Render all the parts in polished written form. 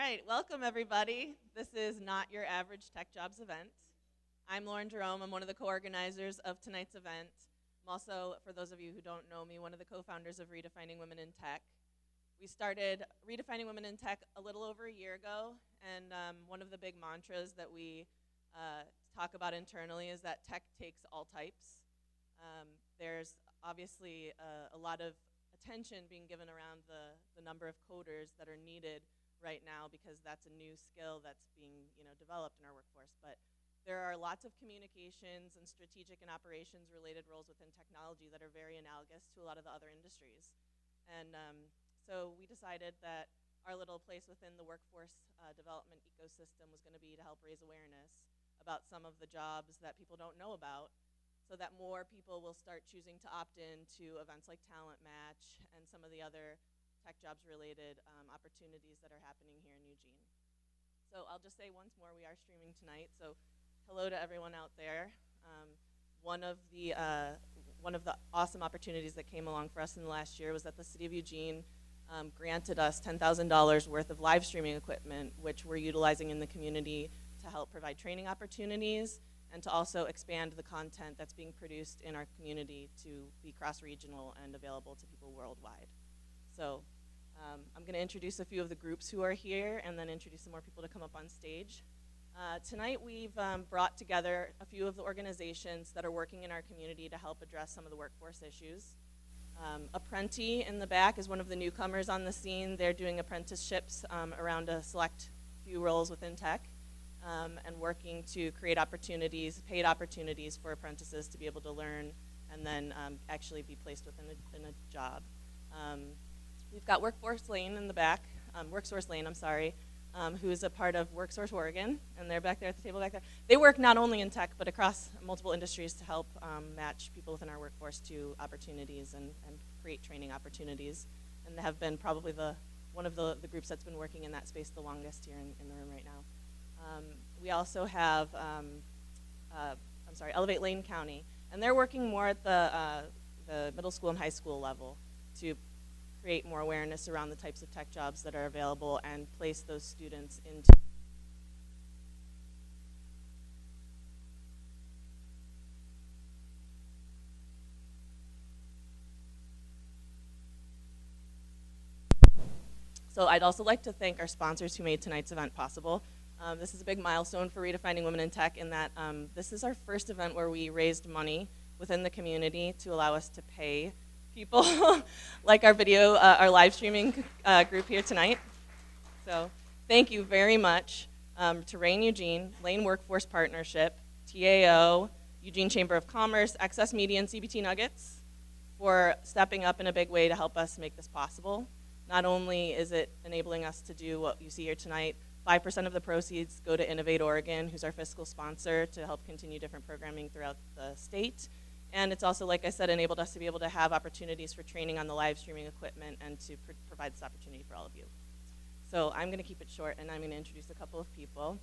right, welcome everybody. This is not your average Tech Jobs event. I'm Lauren Jerome. I'm one of the co-organizers of tonight's event. I'm also, for those of you who don't know me, one of the co-founders of Redefining Women in Tech. We started Redefining Women in Tech a little over a year ago, and one of the big mantras that we talk about internally is that tech takes all types. There's obviously a lot of attention being given around the number of coders that are needed right now because that's a new skill that's being developed in our workforce. But there are lots of communications and strategic and operations related roles within technology that are very analogous to a lot of the other industries. And so we decided that our little place within the workforce development ecosystem was going to be to help raise awareness about some of the jobs that people don't know about, so that more people will start choosing to opt in to events like Talent Match and some of the other tech jobs related opportunities that are happening here in Eugene. So I'll just say once more, we are streaming tonight. So hello to everyone out there. One of the awesome opportunities that came along for us in the last year was that the City of Eugene granted us $10,000 worth of live streaming equipment, which we're utilizing in the community to help provide training opportunities and to also expand the content that's being produced in our community to be cross-regional and available to people worldwide. So I'm going to introduce a few of the groups who are here and then introduce some more people to come up on stage. Tonight we've brought together a few of the organizations that are working in our community to help address some of the workforce issues. Apprenti in the back is one of the newcomers on the scene. They're doing apprenticeships around a select few roles within tech. And working to create opportunities, paid opportunities for apprentices to be able to learn and then actually be placed within a job. We've got Workforce Lane in the back, WorkSource Lane, I'm sorry, who is a part of WorkSource Oregon, and they're back there at the table back there. They work not only in tech, but across multiple industries to help match people within our workforce to opportunities and create training opportunities, and they have been probably one of the groups that's been working in that space the longest here in the room right now. We also have, Elevate Lane County, and they're working more at the middle school and high school level to create more awareness around the types of tech jobs that are available and place those students into. So I'd also like to thank our sponsors who made tonight's event possible. This is a big milestone for Redefining Women in Tech in that this is our first event where we raised money within the community to allow us to pay people like our our live streaming group here tonight. So thank you very much to Rain Eugene, Lane Workforce Partnership, TAO, Eugene Chamber of Commerce, Excess Media, and CBT Nuggets for stepping up in a big way to help us make this possible. Not only is it enabling us to do what you see here tonight, 5% of the proceeds go to Innovate Oregon, who's our fiscal sponsor, to help continue different programming throughout the state. And it's also, like I said, enabled us to be able to have opportunities for training on the live streaming equipment and to provide this opportunity for all of you. So I'm going to keep it short, and I'm going to introduce a couple of people.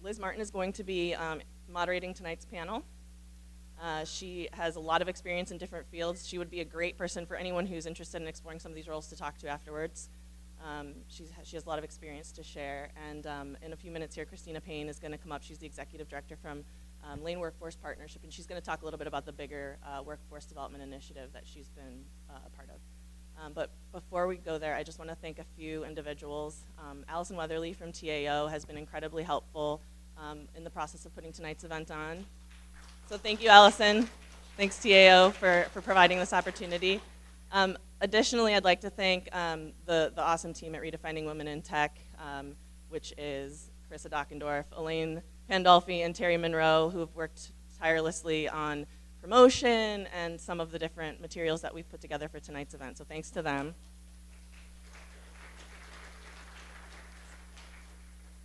Liz Martin is going to be moderating tonight's panel. She has a lot of experience in different fields. She would be a great person for anyone who's interested in exploring some of these roles to talk to afterwards. She has a lot of experience to share, and in a few minutes here, Christina Payne is going to come up. She's the executive director from Lane Workforce Partnership, and she's going to talk a little bit about the bigger workforce development initiative that she's been a part of. But before we go there, I just want to thank a few individuals. Allison Weatherly from TAO has been incredibly helpful in the process of putting tonight's event on. So thank you, Allison. Thanks, TAO, for providing this opportunity. Additionally, I'd like to thank the awesome team at Redefining Women in Tech, which is Carissa Dockendorf, Elaine Pandolfi, and Terry Monroe, who have worked tirelessly on promotion and some of the different materials that we've put together for tonight's event. So thanks to them.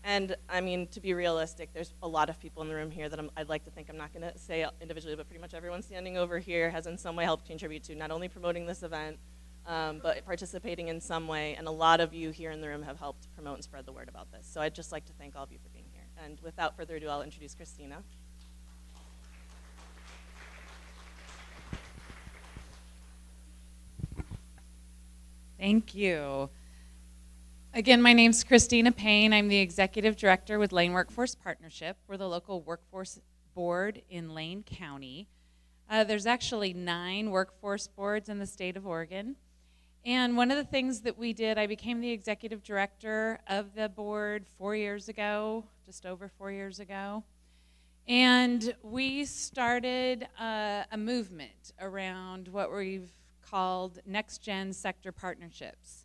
And I mean, to be realistic, there's a lot of people in the room here that I'd like to think, I'm not going to say individually, but pretty much everyone standing over here has in some way helped contribute to not only promoting this event, but participating in some way. And a lot of you here in the room have helped promote and spread the word about this. So I'd just like to thank all of you for being here. And without further ado, I'll introduce Christina. Thank you. Again, my name's Christina Payne. I'm the Executive Director with Lane Workforce Partnership. We're the local workforce board in Lane County. There's actually 9 workforce boards in the state of Oregon. And one of the things that we did, I became the Executive Director of the board 4 years ago, just over 4 years ago. And we started a movement around what we've called Next Gen Sector Partnerships.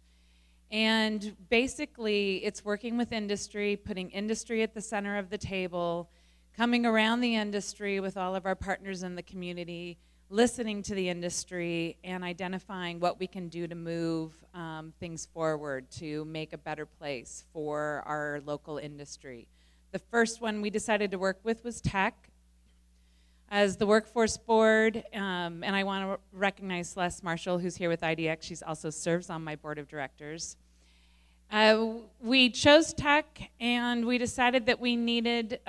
And basically, it's working with industry, putting industry at the center of the table, coming around the industry with all of our partners in the community, listening to the industry, and identifying what we can do to move things forward to make a better place for our local industry. The first one we decided to work with was tech. As the workforce board, and I want to recognize Celeste Marshall, who's here with IDX. She also serves on my board of directors. We chose tech, and we decided that we needed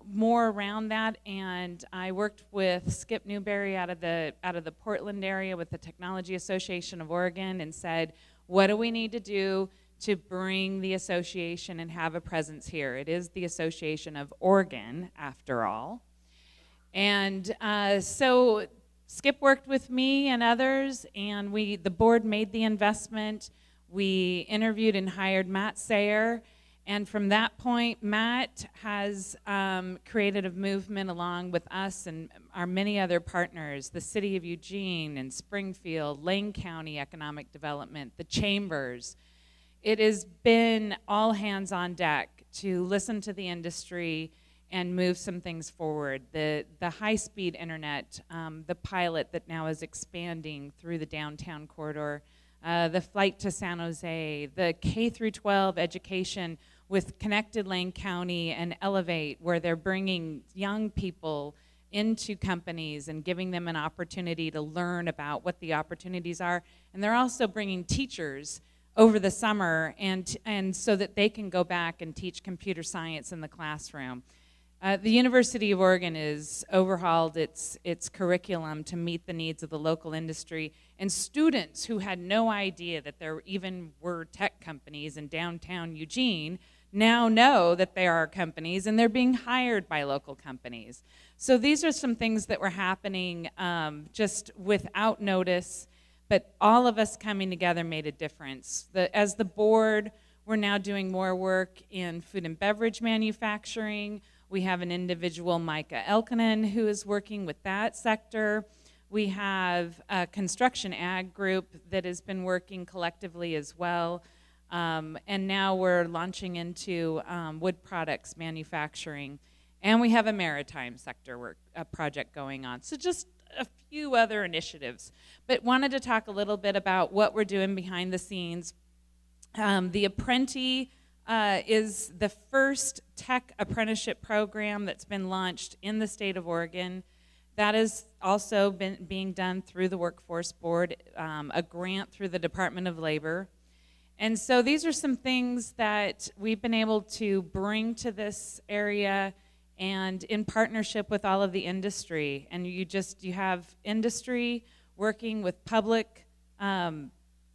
more around that. And I worked with Skip Newberry out of the Portland area with the Technology Association of Oregon, and said, what do we need to do to bring the association and have a presence here? It is the Association of Oregon, after all. And so Skip worked with me and others, and the board made the investment. We interviewed and hired Matt Sayer, and from that point, Matt has created a movement along with us and our many other partners, the City of Eugene and Springfield, Lane County Economic Development, the Chambers. It has been all hands on deck to listen to the industry and move some things forward. The high-speed internet, the pilot that now is expanding through the downtown corridor, the flight to San Jose, the K-12 education with Connected Lane County and Elevate, where they're bringing young people into companies and giving them an opportunity to learn about what the opportunities are. And they're also bringing teachers over the summer and so that they can go back and teach computer science in the classroom. The University of Oregon has overhauled its curriculum to meet the needs of the local industry, and students who had no idea that there even were tech companies in downtown Eugene now know that there are companies, and they're being hired by local companies. So these are some things that were happening just without notice, but all of us coming together made a difference. As the board, we're now doing more work in food and beverage manufacturing. We have an individual, Micah Elkinen, who is working with that sector. We have a construction ag group that has been working collectively as well. And now we're launching into wood products manufacturing. And we have a maritime sector project going on. So just a few other initiatives. But wanted to talk a little bit about what we're doing behind the scenes. The Apprenti is the first tech apprenticeship program that's been launched in the state of Oregon. That has also been being done through the Workforce Board, a grant through the Department of Labor. And so these are some things that we've been able to bring to this area and in partnership with all of the industry. And you have industry working with public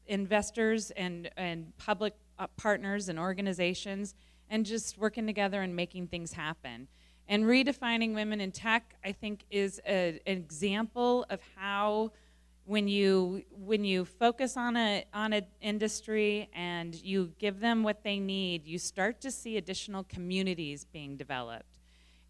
investors and public partners and organizations, and just working together and making things happen. And redefining women in tech, I think, is an example of how when you focus on an industry and you give them what they need, you start to see additional communities being developed.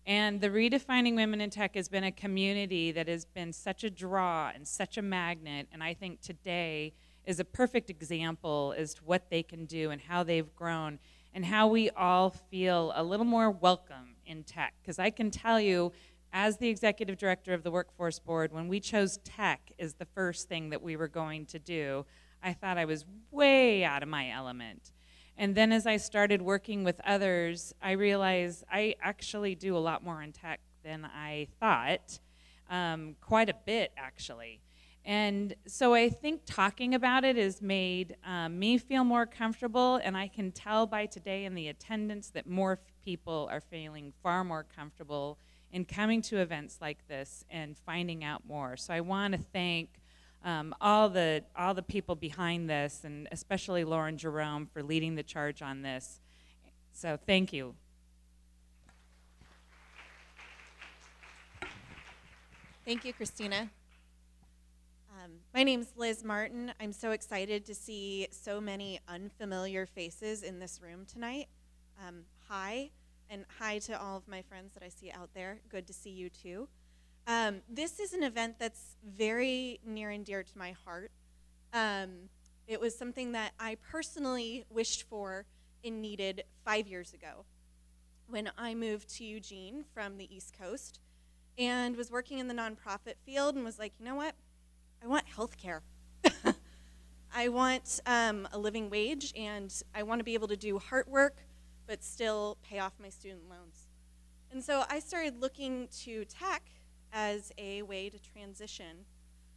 And the Redefining Women in Tech has been a community that has been such a draw and such a magnet, and I think today is a perfect example as to what they can do and how they've grown and how we all feel a little more welcome in tech. Because I can tell you, as the executive director of the Workforce Board, when we chose tech as the first thing that we were going to do, I thought I was way out of my element. And then as I started working with others, I realized I actually do a lot more in tech than I thought, quite a bit actually. And so I think talking about it has made me feel more comfortable, and I can tell by today in the attendance that more people are feeling far more comfortable in coming to events like this and finding out more. So I want to thank all the people behind this, and especially Lauren Jerome for leading the charge on this. So thank you. Thank you, Christina. My name's Liz Martin. I'm so excited to see so many unfamiliar faces in this room tonight. Hi, and hi to all of my friends that I see out there. Good to see you too. This is an event that's very near and dear to my heart. It was something that I personally wished for and needed 5 years ago when I moved to Eugene from the East Coast and was working in the nonprofit field and was like, you know what? I want health care. I want a living wage, and I want to be able to do heart work but still pay off my student loans. And so I started looking to tech as a way to transition.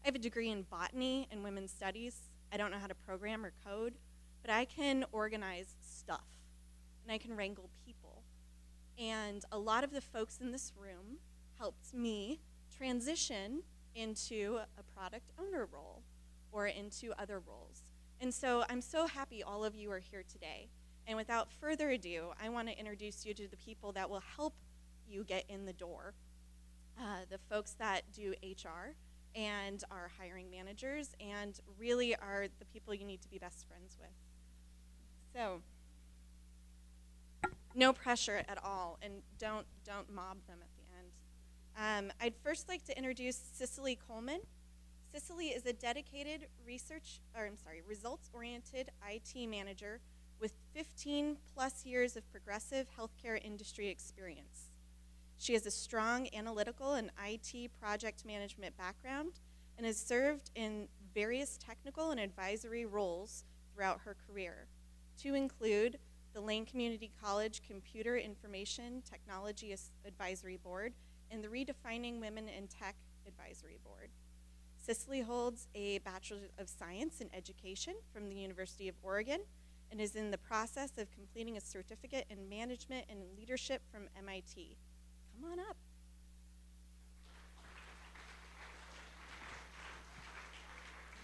I have a degree in botany and women's studies. I don't know how to program or code, but I can organize stuff, and I can wrangle people. And a lot of the folks in this room helped me transition into a product owner role or into other roles. And so I'm so happy all of you are here today. And without further ado, I want to introduce you to the people that will help you get in the door. The folks that do HR and are hiring managers and really are the people you need to be best friends with. So, no pressure at all, and don't mob them at the end. I'd first like to introduce Cicely Coleman. Cicely is a dedicated results-oriented IT manager with 15 plus years of progressive healthcare industry experience. She has a strong analytical and IT project management background and has served in various technical and advisory roles throughout her career, to include the Lane Community College Computer Information Technology Advisory Board and the Redefining Women in Tech Advisory Board. Cicely holds a Bachelor of Science in Education from the University of Oregon and is in the process of completing a certificate in management and leadership from MIT. Come on up.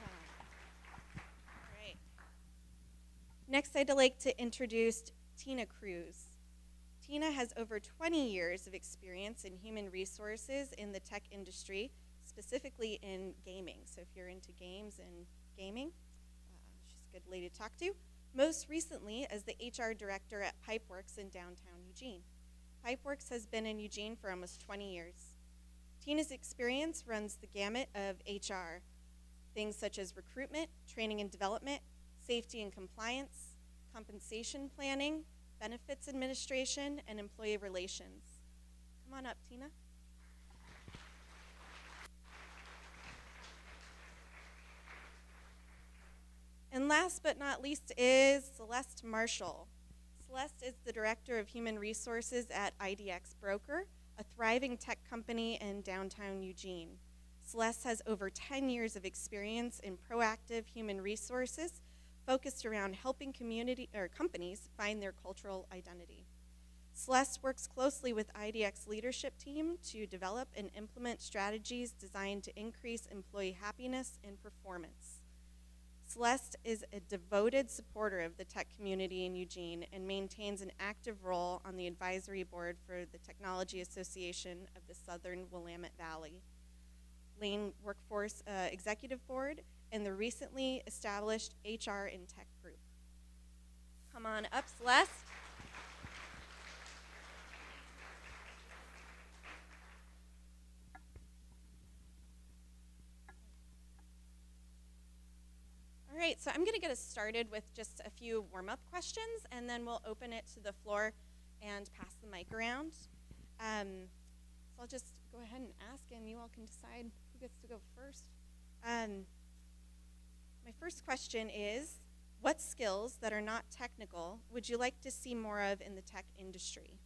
All right. Next, I'd like to introduce Tina Cruz. Tina has over 20 years of experience in human resources in the tech industry, specifically in gaming. So if you're into games and gaming, she's a good lady to talk to. Most recently as the HR director at Pipeworks in downtown Eugene. Pipeworks has been in Eugene for almost 20 years. Tina's experience runs the gamut of HR, things such as recruitment, training and development, safety and compliance, compensation planning, benefits administration, and employee relations. Come on up, Tina. And last but not least is Celeste Marshall. Celeste is the Director of Human Resources at IDX Broker, a thriving tech company in downtown Eugene. Celeste has over 10 years of experience in proactive human resources focused around helping companies find their cultural identity. Celeste works closely with IDX leadership team to develop and implement strategies designed to increase employee happiness and performance. Celeste is a devoted supporter of the tech community in Eugene and maintains an active role on the advisory board for the Technology Association of the Southern Willamette Valley, Lane Workforce Executive Board, and the recently established HR and Tech Group. Come on up, Celeste. All right, so I'm going to get us started with just a few warm-up questions, and then we'll open it to the floor and pass the mic around. So I'll just go ahead and ask, and you all can decide who gets to go first. My first question is, what skills that are not technical would you like to see more of in the tech industry?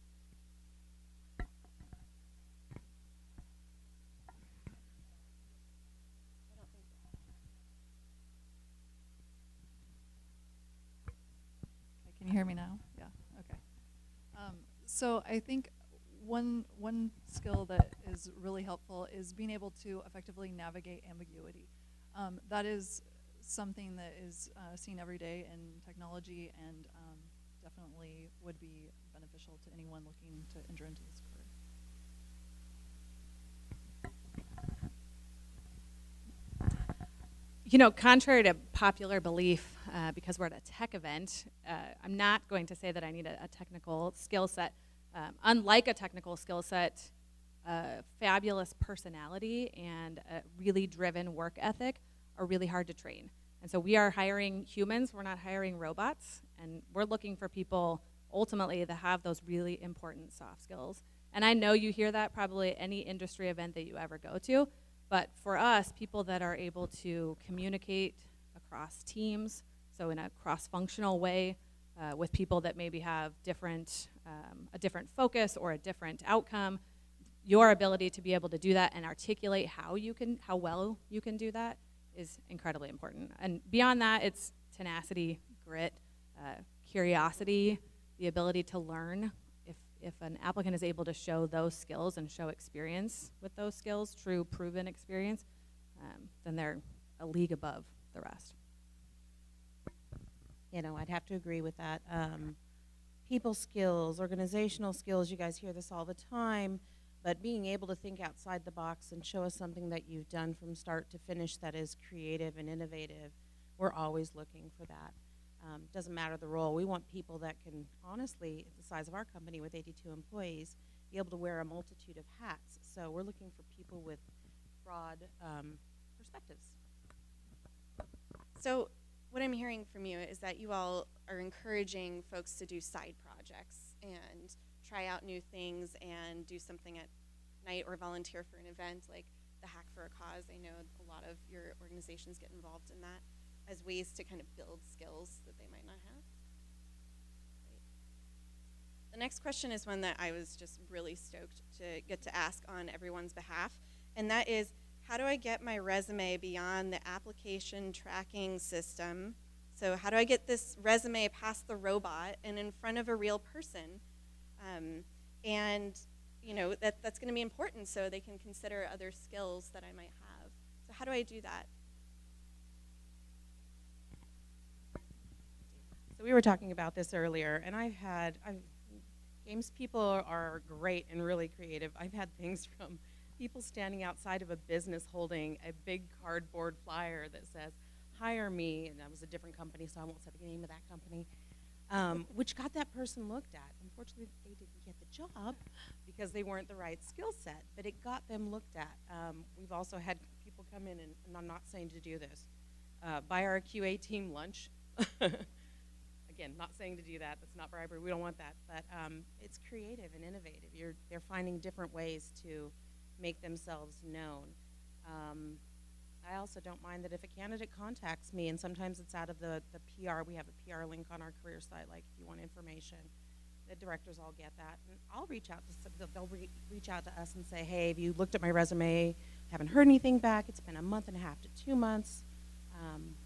Can you hear me now? Yeah, okay. So I think one skill that is really helpful is being able to effectively navigate ambiguity. That is something that is seen every day in technology and definitely would be beneficial to anyone looking to enter into this career. You know, contrary to popular belief, because we're at a tech event, I'm not going to say that I need a technical skill set. Unlike a technical skill set, fabulous personality and a really driven work ethic are really hard to train. And so we are hiring humans, we're not hiring robots, and we're looking for people ultimately that have those really important soft skills. And I know you hear that probably any industry event that you ever go to, but for us, people that are able to communicate across teams, so in a cross-functional way, with people that maybe have a different focus or a different outcome, your ability to be able to do that and articulate how well you can do that is incredibly important. And beyond that, it's tenacity, grit, curiosity, the ability to learn. If an applicant is able to show those skills and show experience with those skills, true proven experience, then they're a league above the rest. You know, I'd have to agree with that. People skills, organizational skills, you guys hear this all the time, but being able to think outside the box and show us something that you've done from start to finish that is creative and innovative, we're always looking for that. Doesn't matter the role. We want people that can, honestly, at the size of our company with 82 employees, be able to wear a multitude of hats. So we're looking for people with broad perspectives. So what I'm hearing from you is that you all are encouraging folks to do side projects and try out new things and do something at night or volunteer for an event like the Hack for a Cause. I know a lot of your organizations get involved in that as ways to kind of build skills that they might not have. Great. The next question is one that I was just really stoked to get to ask on everyone's behalf, and that is, how do I get my resume beyond the application tracking system? So how do I get this resume past the robot and in front of a real person? And you know, that's going to be important so they can consider other skills that I might have. So how do I do that? So we were talking about this earlier, and games people are great and really creative. I've had things from people standing outside of a business holding a big cardboard flyer that says, "Hire me," and that was a different company, so I won't say the name of that company, which got that person looked at. Unfortunately, they didn't get the job because they weren't the right skill set, but it got them looked at. We've also had people come in, and I'm not saying to do this, buy our QA team lunch. Again, not saying to do that. That's not bribery. We don't want that. But it's creative and innovative. They're finding different ways to make themselves known. I also don't mind that if a candidate contacts me, and sometimes it's out of the PR, we have a PR link on our career site, like if you want information, the directors all get that. And I'll reach out to, they'll reach out to us and say, hey, have you looked at my resume? Haven't heard anything back. It's been a month and a half to 2 months.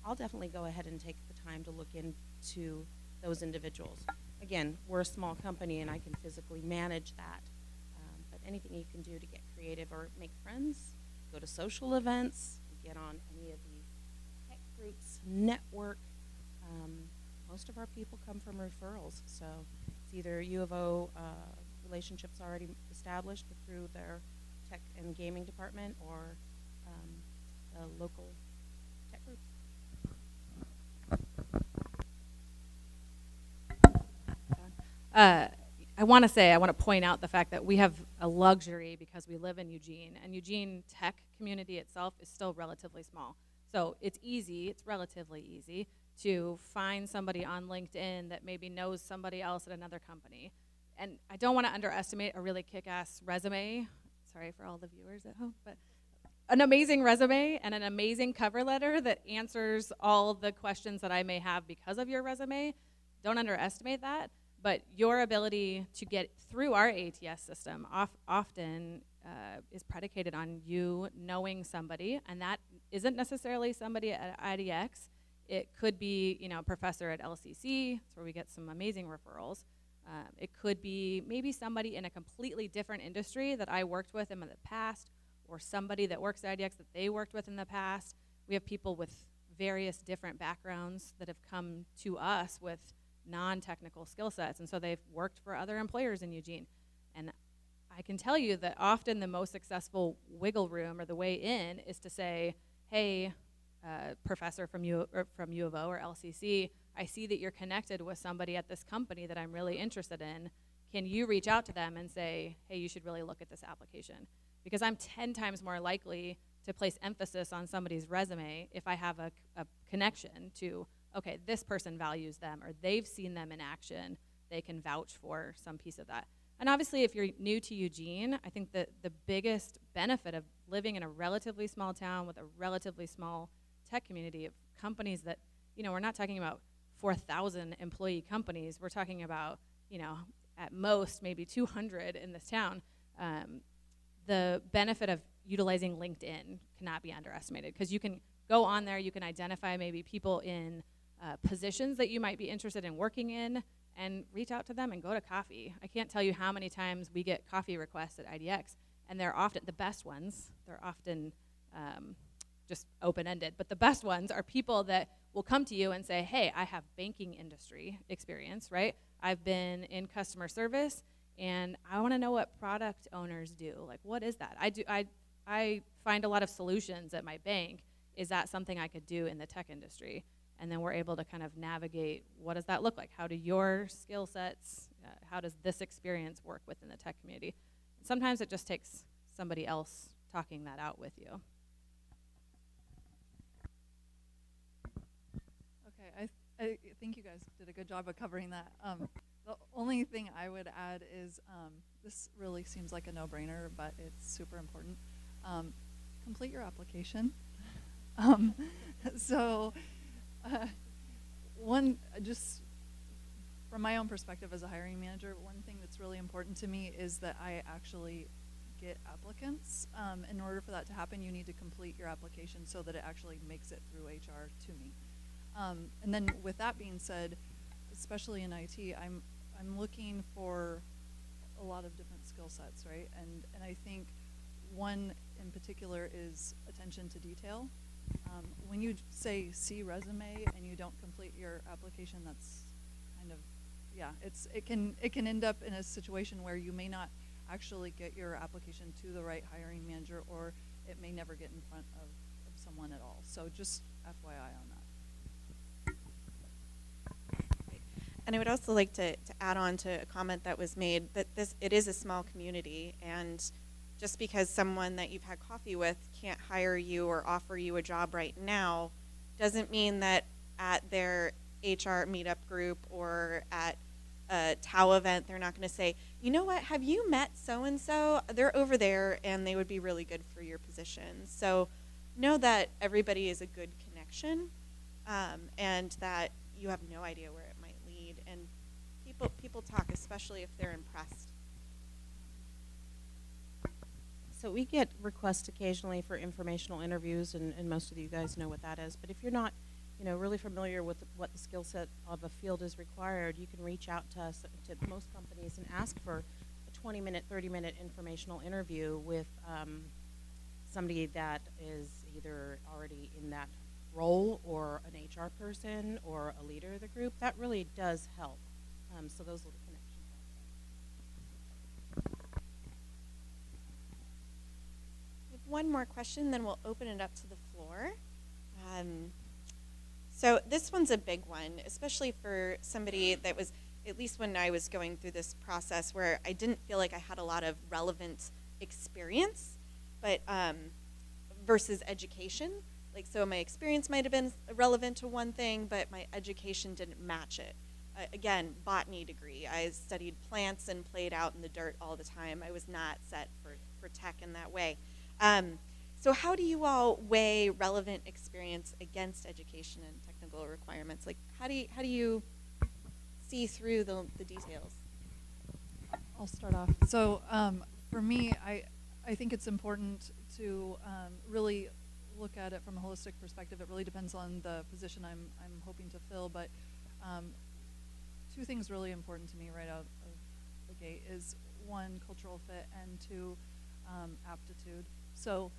I'll definitely go ahead and take the time to look into those individuals. Again, we're a small company and I can physically manage that. But anything you can do to get creative or make friends, go to social events, get on any of these tech groups, network. Most of our people come from referrals. So it's either U of O relationships already established through their tech and gaming department or the local tech groups. I want to point out the fact that we have a luxury because we live in Eugene, and Eugene tech community itself is still relatively small. So it's relatively easy to find somebody on LinkedIn that maybe knows somebody else at another company. And I don't want to underestimate a really kick-ass resume. Sorry for all the viewers at home, but an amazing resume and an amazing cover letter that answers all the questions that I may have because of your resume. Don't underestimate that. But your ability to get through our ATS system often is predicated on you knowing somebody, and that isn't necessarily somebody at IDX. It could be, a professor at LCC. That's where we get some amazing referrals. It could be maybe somebody in a completely different industry that I worked with in the past, or somebody that works at IDX that they worked with in the past. We have people with various different backgrounds that have come to us with non-technical skill sets, and so they've worked for other employers in Eugene. And I can tell you that often the most successful wiggle room or the way in is to say, hey, professor from U of O or LCC, I see that you're connected with somebody at this company that I'm really interested in. Can you reach out to them and say, hey, you should really look at this application? Because I'm 10 times more likely to place emphasis on somebody's resume if I have a connection to, okay, this person values them, or they've seen them in action, they can vouch for some piece of that. And obviously, if you're new to Eugene, I think that the biggest benefit of living in a relatively small town with a relatively small tech community of companies that, you know, we're not talking about 4,000 employee companies, we're talking about, you know, at most maybe 200 in this town. The benefit of utilizing LinkedIn cannot be underestimated, because you can go on there, you can identify maybe people in positions that you might be interested in working in, and reach out to them and go to coffee. I can't tell you how many times we get coffee requests at IDX, and they're often the best ones. They're often just open-ended, but the best ones are people that will come to you and say, hey, I have banking industry experience, right? I've been in customer service, and I want to know what product owners do. Like, what is that? I find a lot of solutions at my bank. Is that something I could do in the tech industry? And then we're able to kind of navigate, what does that look like? How do your skill sets, how does this experience work within the tech community? Sometimes it just takes somebody else talking that out with you. Okay, I think you guys did a good job of covering that. The only thing I would add is, this really seems like a no-brainer, but it's super important. Complete your application. Just from my own perspective as a hiring manager, one thing that's really important to me is that I actually get applicants. In order for that to happen, you need to complete your application so that it actually makes it through HR to me. And then with that being said, especially in IT, I'm looking for a lot of different skill sets, right? And I think one in particular is attention to detail. When you say see resume and you don't complete your application, that's kind of, yeah, it can end up in a situation where you may not actually get your application to the right hiring manager, or it may never get in front of someone at all. So just FYI on that. And I would also like to add on to a comment that was made, that it is a small community, and just because someone that you've had coffee with can't hire you or offer you a job right now doesn't mean that at their HR meetup group or at a TAO event they're not going to say, you know what, have you met so-and-so? They're over there and they would be really good for your position. So know that everybody is a good connection, and that you have no idea where it might lead. And people talk, especially if they're impressed. So we get requests occasionally for informational interviews, and most of you guys know what that is. But if you're not, really familiar with what the skill set of a field is required, you can reach out to us, to most companies, and ask for a 20-minute, 30-minute informational interview with somebody that is either already in that role, or an HR person, or a leader of the group. That really does help. So those little connections. One more question, then we'll open it up to the floor. So this one's a big one, especially for somebody that was, at least when I was going through this process, where I didn't feel like I had a lot of relevant experience, but versus education. Like, so my experience might have been relevant to one thing, but my education didn't match it. Again, botany degree. I studied plants and played out in the dirt all the time. I was not set for tech in that way. So how do you all weigh relevant experience against education and technical requirements? Like, how do you see through the details? I'll start off. So for me, I think it's important to really look at it from a holistic perspective. It really depends on the position I'm hoping to fill, but two things really important to me right out of the gate is, one, cultural fit, and two, aptitude. So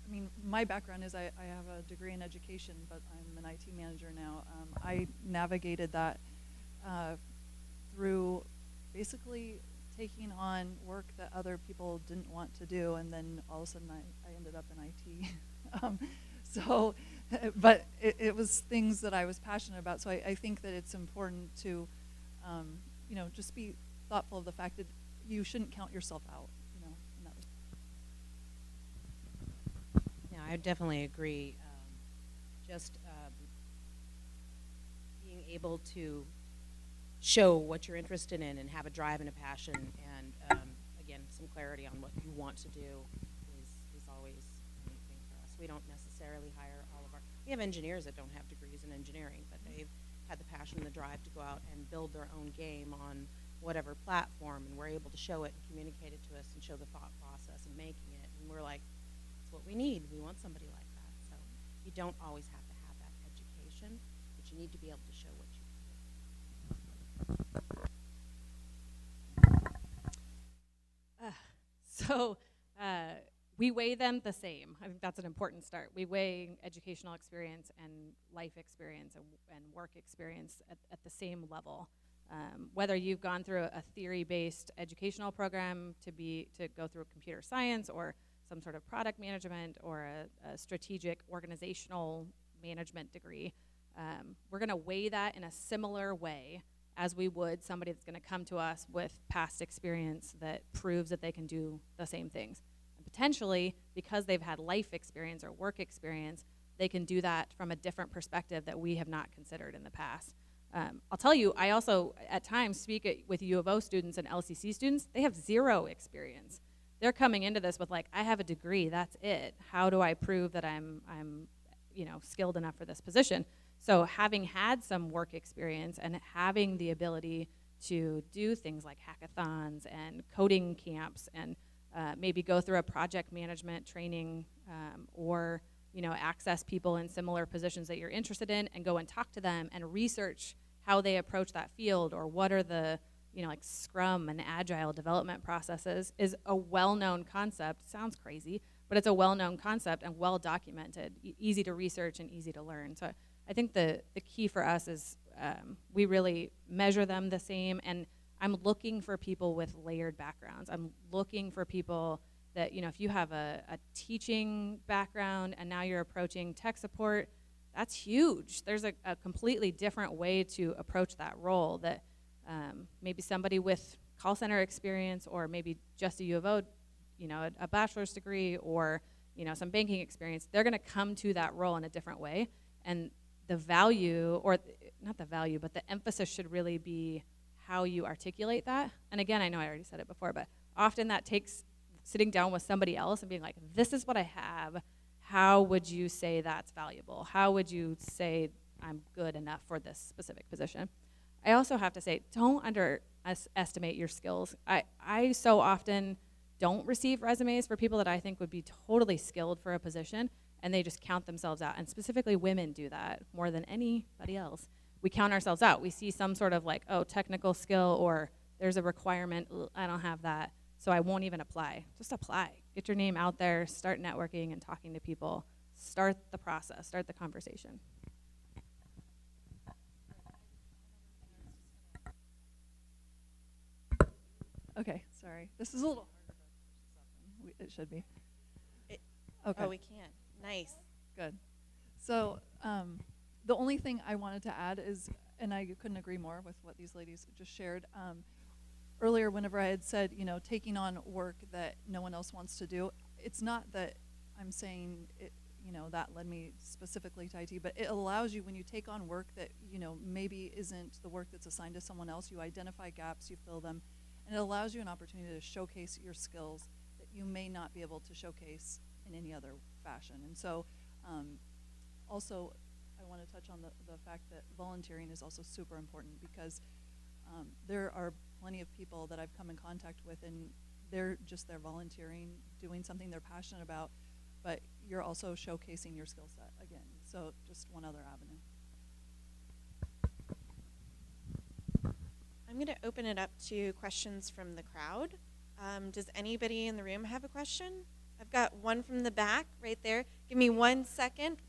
I mean, my background is I have a degree in education, but I'm an IT manager now. I navigated that through basically taking on work that other people didn't want to do, and then all of a sudden I ended up in IT. But it was things that I was passionate about. So I think that it's important to, just be thoughtful of the fact that you shouldn't count yourself out, in that respect. Yeah, I definitely agree. Being able to show what you're interested in and have a drive and a passion, and again, some clarity on what you want to do is always a neat thing for us. We don't necessarily hire we have engineers that don't have degrees in engineering, but they've had the passion and the drive to go out and build their own game on whatever platform, and we're able to show it and communicate it to us and show the thought process of making it, and we're like, that's what we need. We want somebody like that. So you don't always have to have that education, but you need to be able to show what you We weigh them the same. I think that's an important start. We weigh educational experience and life experience and work experience at the same level. Whether you've gone through a theory-based educational program to go through computer science, or some sort of product management, or a strategic organizational management degree, we're going to weigh that in a similar way as we would somebody that's going to come to us with past experience that proves that they can do the same things. And potentially, because they've had life experience or work experience, they can do that from a different perspective that we have not considered in the past. I'll tell you, I also at times speak with U of O students and LCC students. They have zero experience. They're coming into this with like, I have a degree, that's it. How do I prove that I'm skilled enough for this position? So having had some work experience and having the ability to do things like hackathons and coding camps, and maybe go through a project management training, or access people in similar positions that you're interested in and go and talk to them and research how they approach that field, or what are the like Scrum and Agile development processes, is a well-known concept. Sounds crazy, but it's a well-known concept and well-documented, easy to research and easy to learn. So I think the key for us is we really measure them the same, and I'm looking for people with layered backgrounds. I'm looking for people that, if you have a teaching background and now you're approaching tech support, that's huge. There's a completely different way to approach that role that maybe somebody with call center experience, or maybe just a U of O, a bachelor's degree, or some banking experience, they're going to come to that role in a different way. And the value, or not the value, but the emphasis should really be how you articulate that. And again, I know I already said it before, but often that takes sitting down with somebody else and being like, this is what I have. How would you say that's valuable? How would you say I'm good enough for this specific position? I also have to say, don't underestimate your skills. I so often don't receive resumes for people that I think would be totally skilled for a position, and they just count themselves out. And specifically women do that more than anybody else. We count ourselves out. We see some sort of like, oh, technical skill, or there's a requirement, I don't have that, so I won't even apply. Just apply. Get your name out there, start networking and talking to people. Start the process, start the conversation. Okay, sorry. This is a little harder to push this up. It should be. Okay. Oh, we can. Nice. Good. So the only thing I wanted to add is, and I couldn't agree more with what these ladies just shared. Earlier, whenever I had said, taking on work that no one else wants to do, it's not that I'm saying it, that led me specifically to IT, but it allows you, when you take on work that, maybe isn't the work that's assigned to someone else, you identify gaps, you fill them, and it allows you an opportunity to showcase your skills that you may not be able to showcase in any other fashion. And so also I want to touch on the fact that volunteering is also super important, because there are plenty of people that I've come in contact with, and they're volunteering, doing something they're passionate about, but you're also showcasing your skill set again. So just one other avenue. I'm going to open it up to questions from the crowd. Does anybody in the room have a question I've got one from the back right there. Give me 1 second.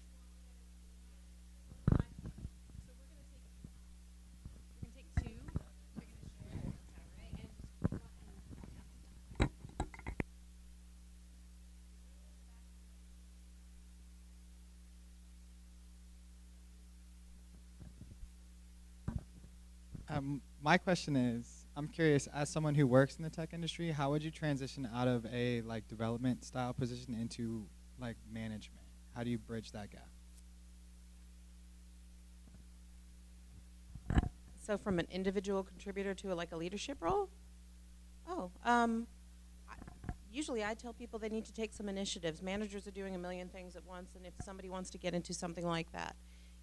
My question is, I'm curious, as someone who works in the tech industry, how would you transition out of a development style position into management? How do you bridge that gap? So from an individual contributor to a leadership role? Oh, usually I tell people they need to take some initiatives. Managers are doing a million things at once, and if somebody wants to get into something like that,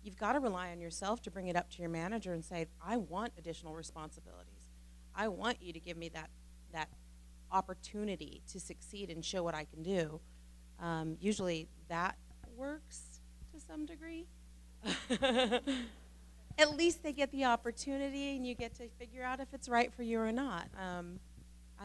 you've got to rely on yourself to bring it up to your manager and say, I want additional responsibilities. I want you to give me that opportunity to succeed and show what I can do. Usually that works to some degree. At least they get the opportunity and you get to figure out if it's right for you or not. I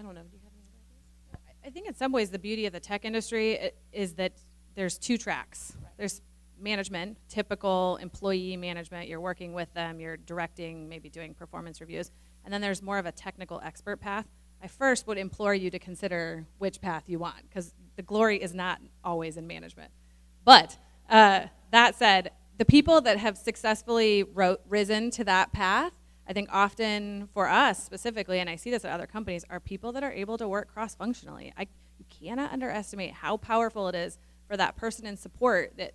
don't know. Do you have any ideas? I think in some ways the beauty of the tech industry is that there's two tracks. Right. There's management, typical employee management. You're working with them, you're directing, maybe doing performance reviews. And then there's more of a technical expert path. I first would implore you to consider which path you want, because the glory is not always in management. But that said, the people that have successfully risen to that path, I think often for us specifically, and I see this at other companies, are people that are able to work cross-functionally. You cannot underestimate how powerful it is for that person in support that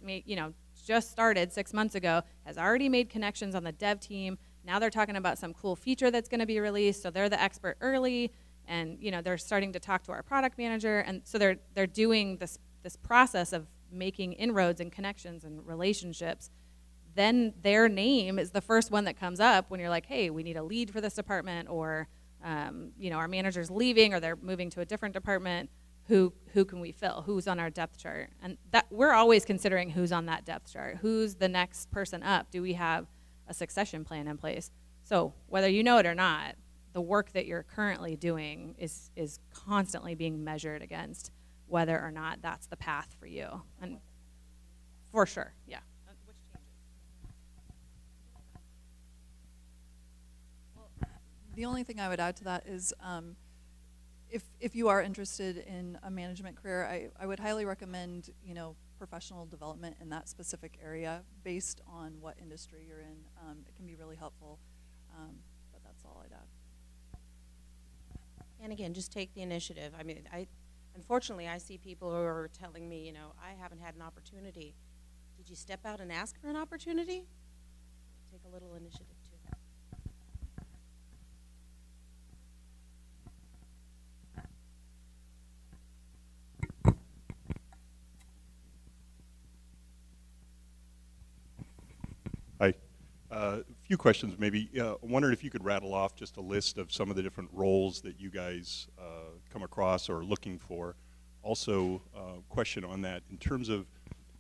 just started 6 months ago, has already made connections on the dev team. Now they're talking about some cool feature that's going to be released, so they're the expert early, and they're starting to talk to our product manager, and so they're doing this process of making inroads and connections and relationships. Then their name is the first one that comes up when you're like, hey, we need a lead for this department, or our manager's leaving, or they're moving to a different department. Who can we fill? Who's on our depth chart? And that we're always considering who's on that depth chart. Who's the next person up? Do we have a succession plan in place? So whether you know it or not, the work that you're currently doing is constantly being measured against whether or not that's the path for you. And for sure, yeah. Which changes? The only thing I would add to that is if you are interested in a management career, I would highly recommend professional development in that specific area based on what industry you're in. It can be really helpful, but that's all I'd add. And again, just take the initiative. I mean, unfortunately, I see people who are telling me, I haven't had an opportunity. Did you step out and ask for an opportunity? Take a little initiative too. Hi. A few questions maybe. I wondered if you could rattle off just a list of some of the different roles that you guys come across or are looking for. Also, question on that, in terms of,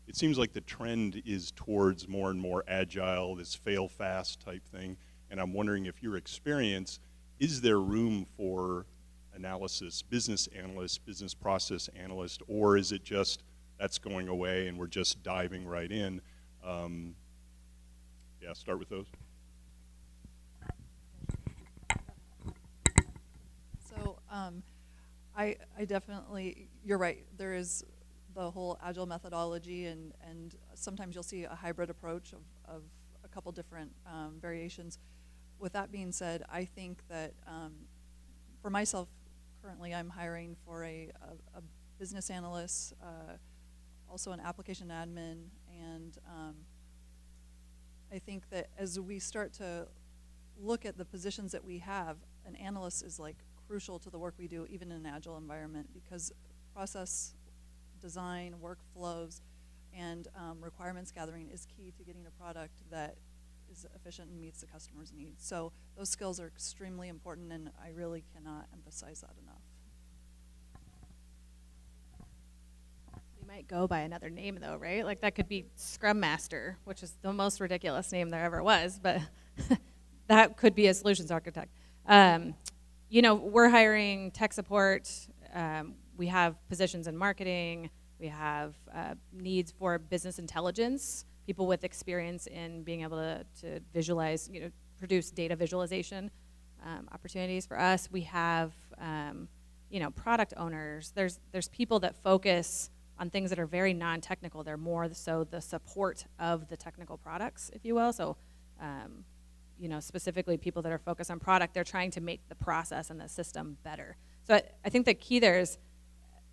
it seems like the trend is towards more and more agile, this fail fast type thing, and I'm wondering if your experience, is there room for analysis, business analyst, business process analyst, or is it just that's going away and we're just diving right in? Yeah, start with those. So I definitely, you're right, there is the whole agile methodology, and sometimes you'll see a hybrid approach of a couple different variations. With that being said, I think that for myself, currently I'm hiring for a business analyst, also an application admin, and I think that as we start to look at the positions that we have, an analyst is crucial to the work we do, even in an agile environment, because process design, workflows, and requirements gathering is key to getting a product that is efficient and meets the customer's needs. So those skills are extremely important, and I really cannot emphasize that enough. They might go by another name, though, right? That could be Scrum Master, which is the most ridiculous name there ever was, but that could be a solutions architect. We're hiring tech support. we have positions in marketing, we have needs for business intelligence, people with experience in being able to visualize, produce data visualization opportunities for us. We have, product owners. There's people that focus on things that are very non-technical. They're more so the support of the technical products, if you will. So, specifically people that are focused on product, they're trying to make the process and the system better. So I think the key there is,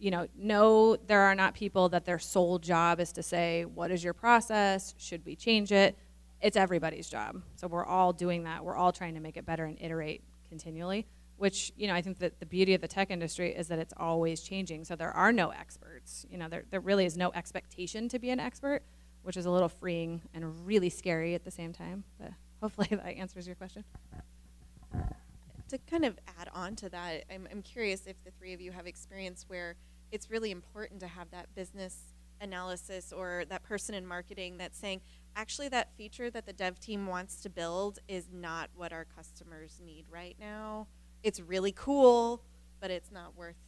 no, there are not people that their sole job is to say, what is your process? Should we change it? It's everybody's job. So we're all doing that. We're all trying to make it better and iterate continually, which, I think that the beauty of the tech industry is that it's always changing. So there are no experts. There really is no expectation to be an expert, which is a little freeing and really scary at the same time. But hopefully that answers your question. To kind of add on to that, I'm curious if the three of you have experience where it's really important to have that business analysis or that person in marketing that's saying, actually that feature that the dev team wants to build is not what our customers need right now. It's really cool, but it's not worth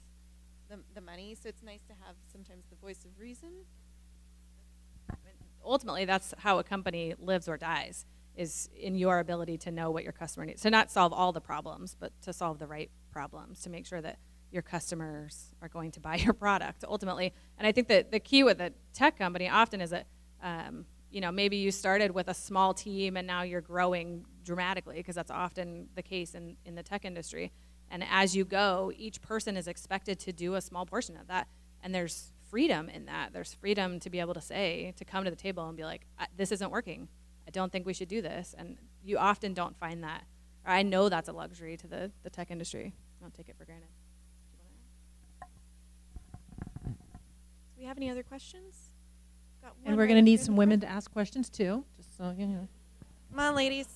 the money. So it's nice to have sometimes the voice of reason. Ultimately, that's how a company lives or dies, is in your ability to know what your customer needs. To not solve all the problems, but to solve the right problems, to make sure that your customers are going to buy your product ultimately. And I think that the key with a tech company often is that, maybe you started with a small team and now you're growing dramatically, because that's often the case in the tech industry. And as you go, each person is expected to do a small portion of that. And there's freedom in that. There's freedom to be able to say, to come to the table and be like, this isn't working. I don't think we should do this. And you often don't find that. Or I know that's a luxury to the tech industry. I don't take it for granted. Do we have any other questions? Got one And we're right going to up need here some in the women front. to ask questions too, just so you know. Come on, ladies.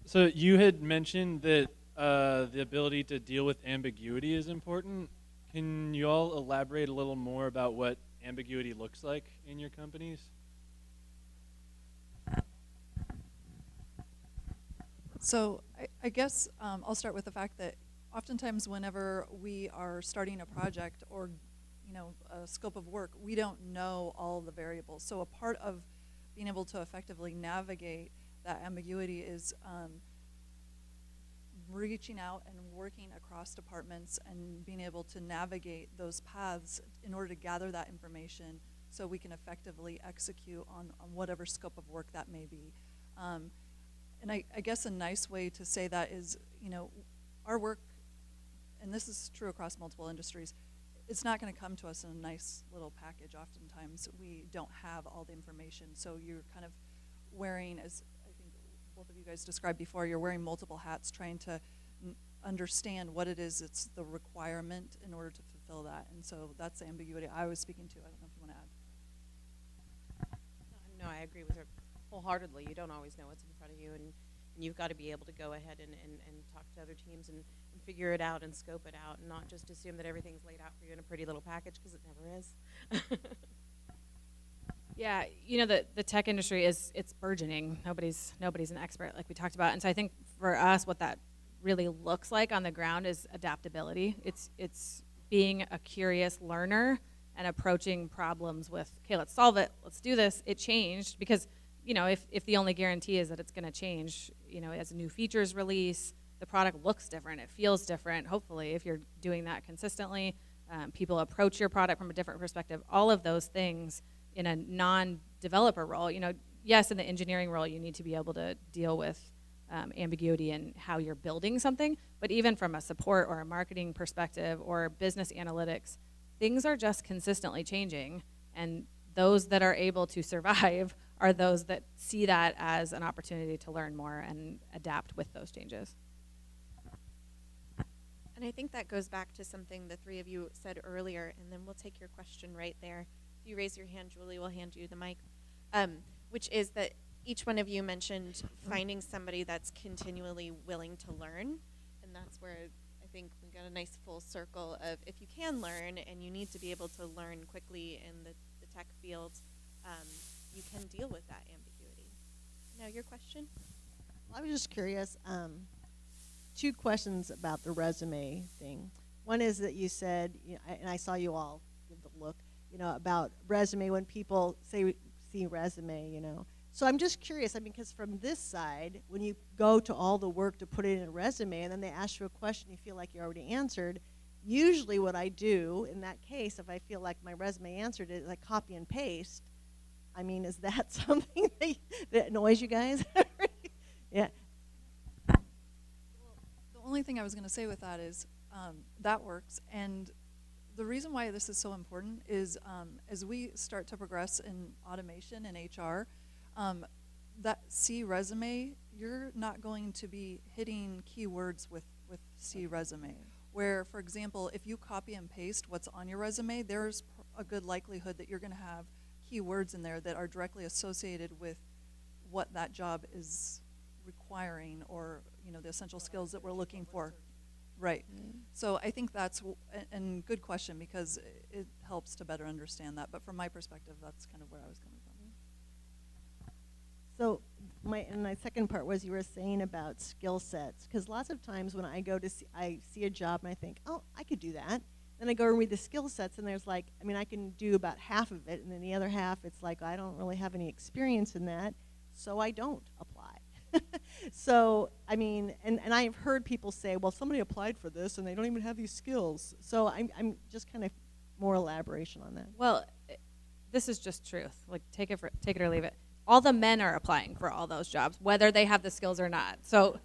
So you had mentioned that the ability to deal with ambiguity is important. Can you all elaborate a little more about what ambiguity looks like in your companies? So I guess I'll start with the fact that oftentimes whenever we are starting a project or a scope of work, we don't know all the variables. So a part of being able to effectively navigate that ambiguity is reaching out and working across departments and being able to navigate those paths in order to gather that information so we can effectively execute on whatever scope of work that may be. And I guess a nice way to say that is, our work, and this is true across multiple industries, it's not going to come to us in a nice little package. Oftentimes we don't have all the information, so you're kind of wearing, as I think both of you guys described before, you're wearing multiple hats trying to understand what it is it's the requirement in order to fulfill that. And so that's the ambiguity I was speaking to. I don't know if you want to add. No, I agree with her wholeheartedly. You don't always know what's in front of you, and you've got to be able to go ahead and talk to other teams and figure it out and scope it out, and not just assume that everything's laid out for you in a pretty little package, because it never is. Yeah, the tech industry it's burgeoning. Nobody's an expert, like we talked about. And so I think for us, what that really looks like on the ground is adaptability. It's being a curious learner and approaching problems with, okay, let's solve it, let's do this. It changed because, if the only guarantee is that it's going to change, as new features release, the product looks different, it feels different. Hopefully, if you're doing that consistently, people approach your product from a different perspective. All of those things in a non-developer role, yes, in the engineering role, you need to be able to deal with ambiguity in how you're building something, but even from a support or a marketing perspective or business analytics, things are just consistently changing, and those that are able to survive are those that see that as an opportunity to learn more and adapt with those changes. And I think that goes back to something the three of you said earlier, and then we'll take your question right there. If you raise your hand, Julie will hand you the mic, which is that each one of you mentioned finding somebody that's continually willing to learn, and that's where I think we got a nice full circle of if you can learn and you need to be able to learn quickly in the tech field, you can deal with that ambiguity. Now your question? I was just curious, 2 questions about the resume thing. One is that you said, and I saw you all give the look, about resume when people say see resume, So I'm just curious, because from this side, when you go to all the work to put it in a resume and then they ask you a question you feel like you already answered, usually what I do in that case, if I feel like my resume answered it, is I copy and paste. Is that something that annoys you guys? Yeah. The only thing I was going to say with that is that works. And the reason why this is so important is as we start to progress in automation and HR, that C resume, you're not going to be hitting keywords with C resume. Where, for example, if you copy and paste what's on your resume, there's a good likelihood that you're going to have keywords in there that are directly associated with what that job is requiring, or the essential skills that we're looking for. Right. So I think that's and good question, because it helps to better understand that. But from my perspective, that's kind of where I was coming from. So my second part was you were saying about skill sets, because lots of times when I go to I see a job and I think, oh, I could do that. Then I go and read the skill sets, and there's I can do about half of it, and then the other half, it's like I don't really have any experience in that, so I don't apply. So, and I've heard people say, well, somebody applied for this, and they don't even have these skills. So I'm just kind of more elaboration on that. Well, this is just truth. Take it or leave it. All the men are applying for all those jobs, whether they have the skills or not. So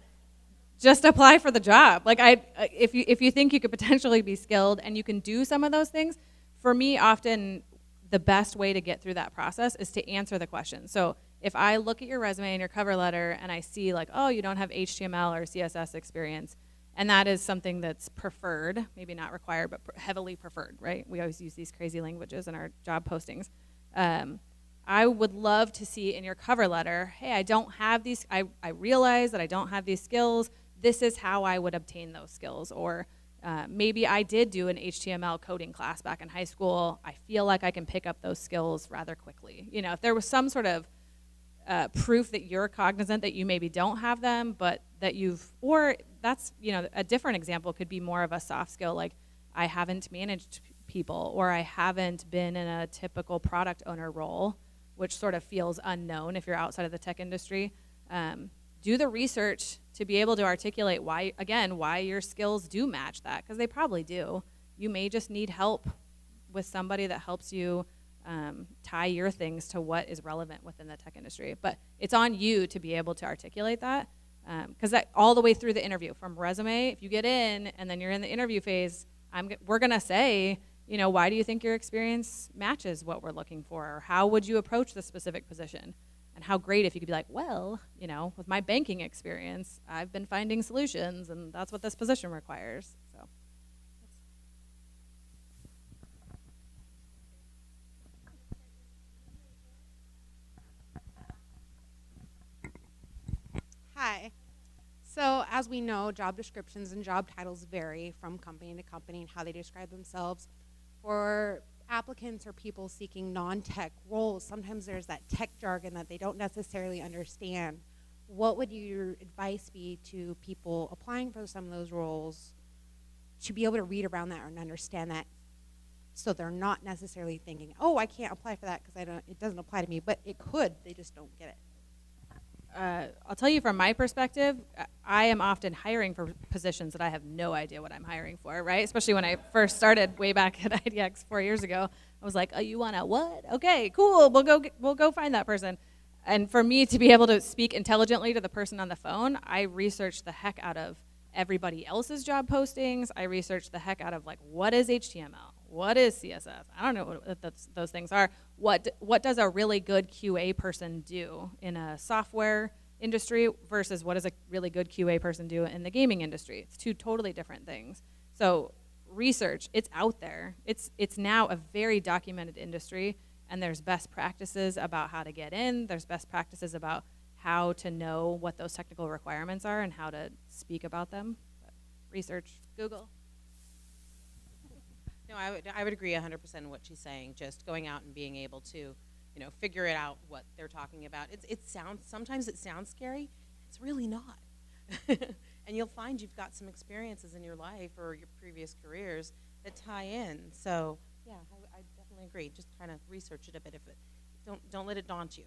just apply for the job. If you think you could potentially be skilled and you can do some of those things, for me, often the best way to get through that process is to answer the question. So if I look at your resume and your cover letter and I see oh, you don't have HTML or CSS experience, and that is something that's preferred, maybe not required, but heavily preferred, right? We always use these crazy languages in our job postings. I would love to see in your cover letter, hey, I don't have these, I realize that I don't have these skills. This is how I would obtain those skills. Or maybe I did do an HTML coding class back in high school. I feel like I can pick up those skills rather quickly. If there was some sort of proof that you're cognizant that you maybe don't have them, but that or that's, a different example could be more of a soft skill, like I haven't managed people, or I haven't been in a typical product owner role, which sort of feels unknown if you're outside of the tech industry. Do the research to be able to articulate why your skills do match that, because they probably do. You may just need help with somebody that helps you tie your things to what is relevant within the tech industry. But it's on you to be able to articulate that, because that all the way through the interview, from resume, if you get in and then you're in the interview phase, we're going to say, why do you think your experience matches what we're looking for? Or how would you approach the specific position? And how great if you could be like, well, with my banking experience, I've been finding solutions, and that's what this position requires. So. Hi. So as we know, job descriptions and job titles vary from company to company and how they describe themselves. For applicants or people seeking non-tech roles, sometimes there's that tech jargon that they don't necessarily understand. What would your advice be to people applying for some of those roles to be able to read around that and understand that, so they're not necessarily thinking, oh, I can't apply for that because it doesn't apply to me, but it could, they just don't get it. I'll tell you from my perspective, I am often hiring for positions that I have no idea what I'm hiring for, right? Especially when I first started way back at IDX 4 years ago. I was like, oh, you want to what? Okay, cool, we'll go find that person. And for me to be able to speak intelligently to the person on the phone, I researched the heck out of everybody else's job postings. I researched the heck out of what is HTML? What is CSS? I don't know what those things are. What does a really good QA person do in a software industry versus what does a really good QA person do in the gaming industry? It's two totally different things. So research, it's out there. It's now a very documented industry, and there's best practices about how to get in. There's best practices about how to know what those technical requirements are and how to speak about them. But research, Google. No, I would agree 100% in what she's saying. Just going out and being able to, figure it out what they're talking about. Sometimes it sounds scary. It's really not. and you'll find you've got some experiences in your life or your previous careers that tie in. So yeah, I definitely agree. Just kind of research it a bit. If it don't let it daunt you.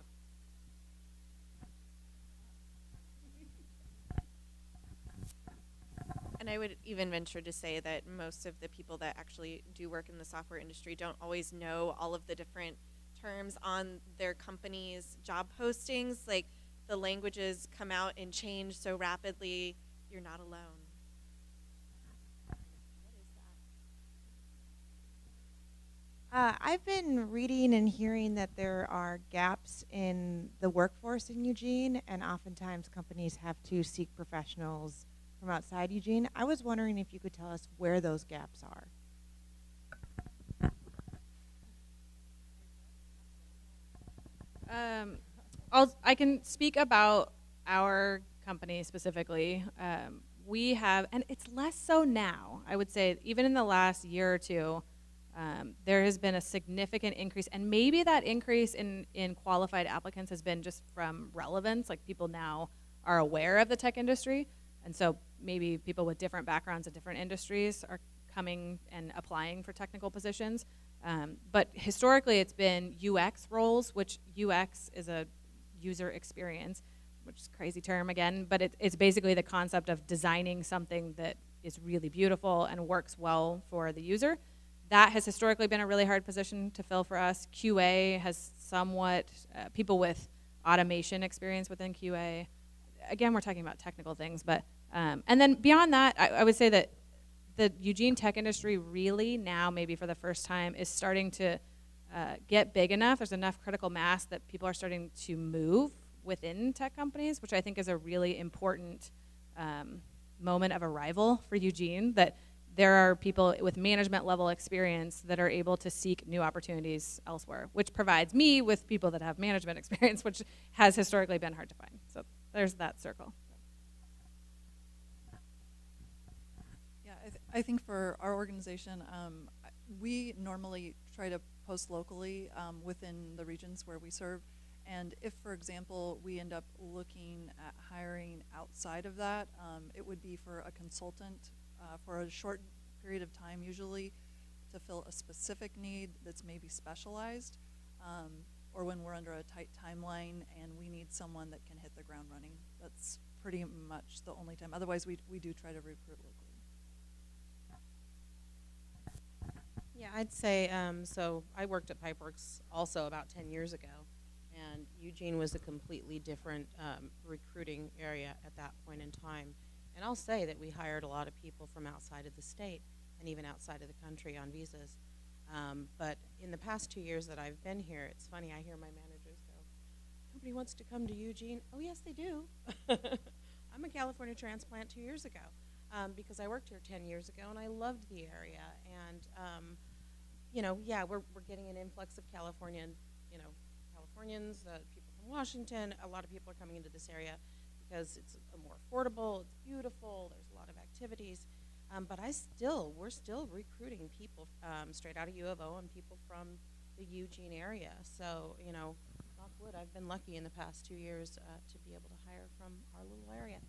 And I would even venture to say that most of the people that actually do work in the software industry don't always know all of the different terms on their company's job postings. Like, the languages come out and change so rapidly, you're not alone. I've been reading and hearing that there are gaps in the workforce in Eugene, and oftentimes companies have to seek professionals from outside Eugene. I was wondering if you could tell us where those gaps are. I can speak about our company specifically. We have, and it's less so now, I would say, even in the last year or two, there has been a significant increase, and maybe that increase in qualified applicants has been just from relevance, like people now are aware of the tech industry, and so maybe people with different backgrounds in different industries are coming and applying for technical positions. But historically it's been UX roles, which UX is a user experience, which is a crazy term again, but it's basically the concept of designing something that is really beautiful and works well for the user. That has historically been a really hard position to fill for us. QA has somewhat, people with automation experience within QA. Again, we're talking about technical things, but, and then beyond that, I would say that the Eugene tech industry really now, maybe for the first time, is starting to get big enough. There's enough critical mass that people are starting to move within tech companies, which I think is a really important moment of arrival for Eugene, that there are people with management level experience that are able to seek new opportunities elsewhere, which provides me with people that have management experience, which has historically been hard to find. So there's that circle. Yeah, I think for our organization, we normally try to post locally within the regions where we serve. And if, for example, we end up looking at hiring outside of that, it would be for a consultant for a short period of time, usually to fill a specific need that's maybe specialized, or when we're under a tight timeline and we need someone that can hit the ground running. That's pretty much the only time. Otherwise, we do try to recruit locally. Yeah, I'd say, so I worked at Pipeworks also about 10 years ago, and Eugene was a completely different recruiting area at that point in time. And I'll say that we hired a lot of people from outside of the state and even outside of the country on visas. But in the past 2 years that I've been here, it's funny, I hear my managers go, nobody wants to come to Eugene. Oh, yes, they do. I'm a California transplant 2 years ago because I worked here 10 years ago, and I loved the area. And, you know, yeah, we're getting an influx of Californians, people from Washington. A lot of people are coming into this area because it's more affordable, it's beautiful, there's a lot of activities. But we're still recruiting people straight out of U of O and people from the Eugene area. So, you know, knock wood, I've been lucky in the past 2 years to be able to hire from our little area.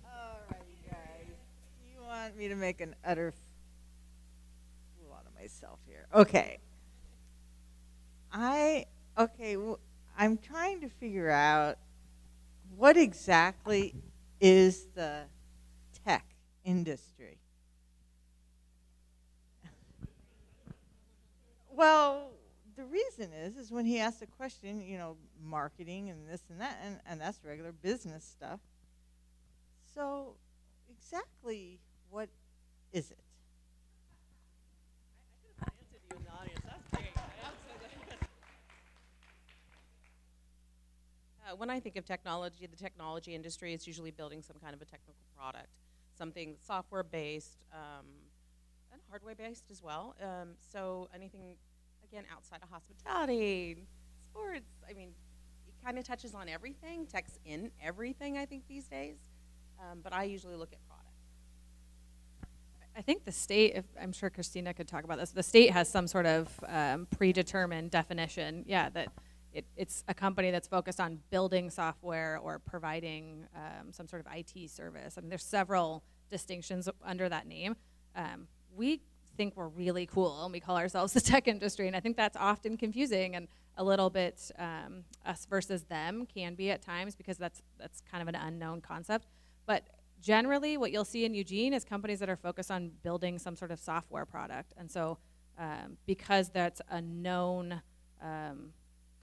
All right, guys. You want me to make an utter fool out of myself here? Okay. I'm trying to figure out what exactly is the tech industry. Well, the reason is when he asked the question, you know, marketing and this and that, and that's regular business stuff. So exactly what is it? I could have answered you in the audience. That's great. When I think of technology, the technology industry is usually building some kind of a technical product, something software-based and hardware-based as well. So anything, again, outside of hospitality, sports, I mean, it kind of touches on everything. Tech's in everything, I think, these days. But I usually look at product. I think the state, I'm sure Christina could talk about this, the state has some sort of predetermined definition, that it's a company that's focused on building software or providing some sort of IT service. I mean, there's several distinctions under that name. We think we're really cool, and we call ourselves the tech industry, and I think that's often confusing and a little bit us versus them can be at times, because that's kind of an unknown concept. But generally, what you'll see in Eugene is companies that are focused on building some sort of software product. And so because that's a known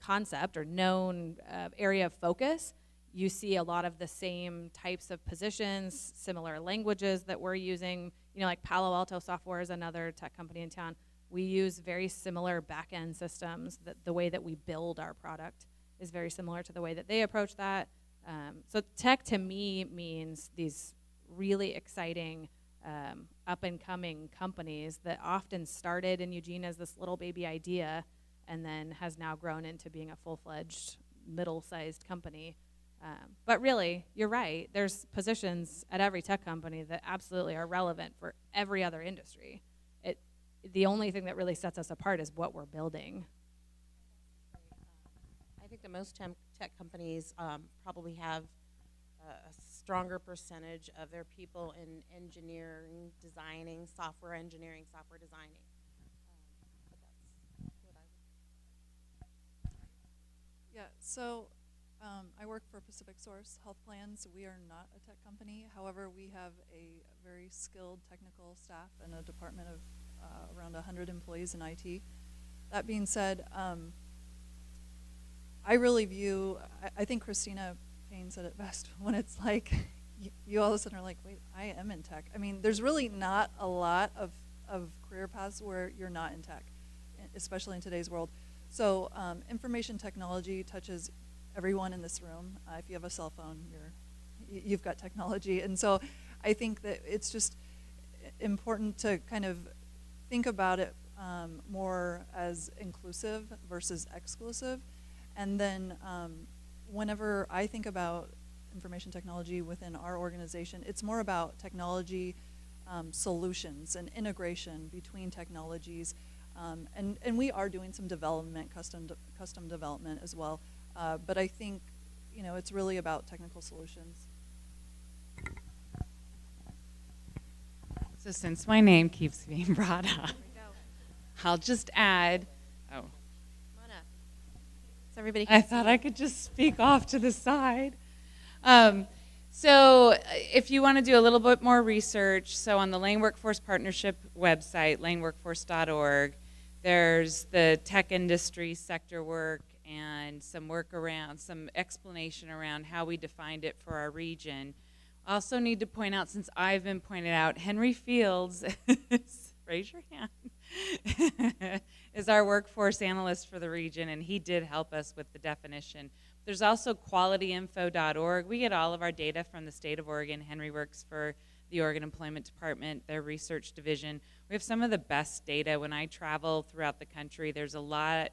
concept or known area of focus, you see a lot of the same types of positions, similar languages that we're using. You know, like Palo Alto Software is another tech company in town. We use very similar back-end systems. That the way that we build our product is very similar to the way that they approach that. So tech to me means these really exciting up-and-coming companies that often started in Eugene as this little baby idea and then has now grown into being a full-fledged middle-sized company. But really, you're right. There's positions at every tech company that absolutely are relevant for every other industry. The only thing that really sets us apart is what we're building. I think that most tech companies probably have a stronger percentage of their people in engineering, designing, software engineering, software designing. But that's what I would. Yeah, so I work for PacificSource Health Plans. We are not a tech company. However, we have a very skilled technical staff and a department of around 100 employees in IT. That being said, I really view, I think Christina Payne said it best, when it's like you all of a sudden are like, wait, I am in tech. I mean, there's really not a lot of career paths where you're not in tech, especially in today's world. So information technology touches everyone in this room. If you have a cell phone, you've got technology. And so I think that it's just important to kind of think about it more as inclusive versus exclusive. And then whenever I think about information technology within our organization, it's more about technology solutions and integration between technologies. And we are doing some development, custom development as well. But I think, it's really about technical solutions. So since my name keeps being brought up, I'll just add, Come on up. So everybody I thought I could just speak off to the side. So if you want to do a little bit more research, so on the Lane Workforce Partnership website, laneworkforce.org, there's the tech industry sector work and some work around, some explanation around how we defined it for our region. Also need to point out, since I've been pointed out, Henry Fields, raise your hand, is our workforce analyst for the region, and he did help us with the definition. There's also qualityinfo.org. We get all of our data from the state of Oregon. Henry works for the Oregon Employment Department, their research division. We have some of the best data. When I travel throughout the country, there's a lot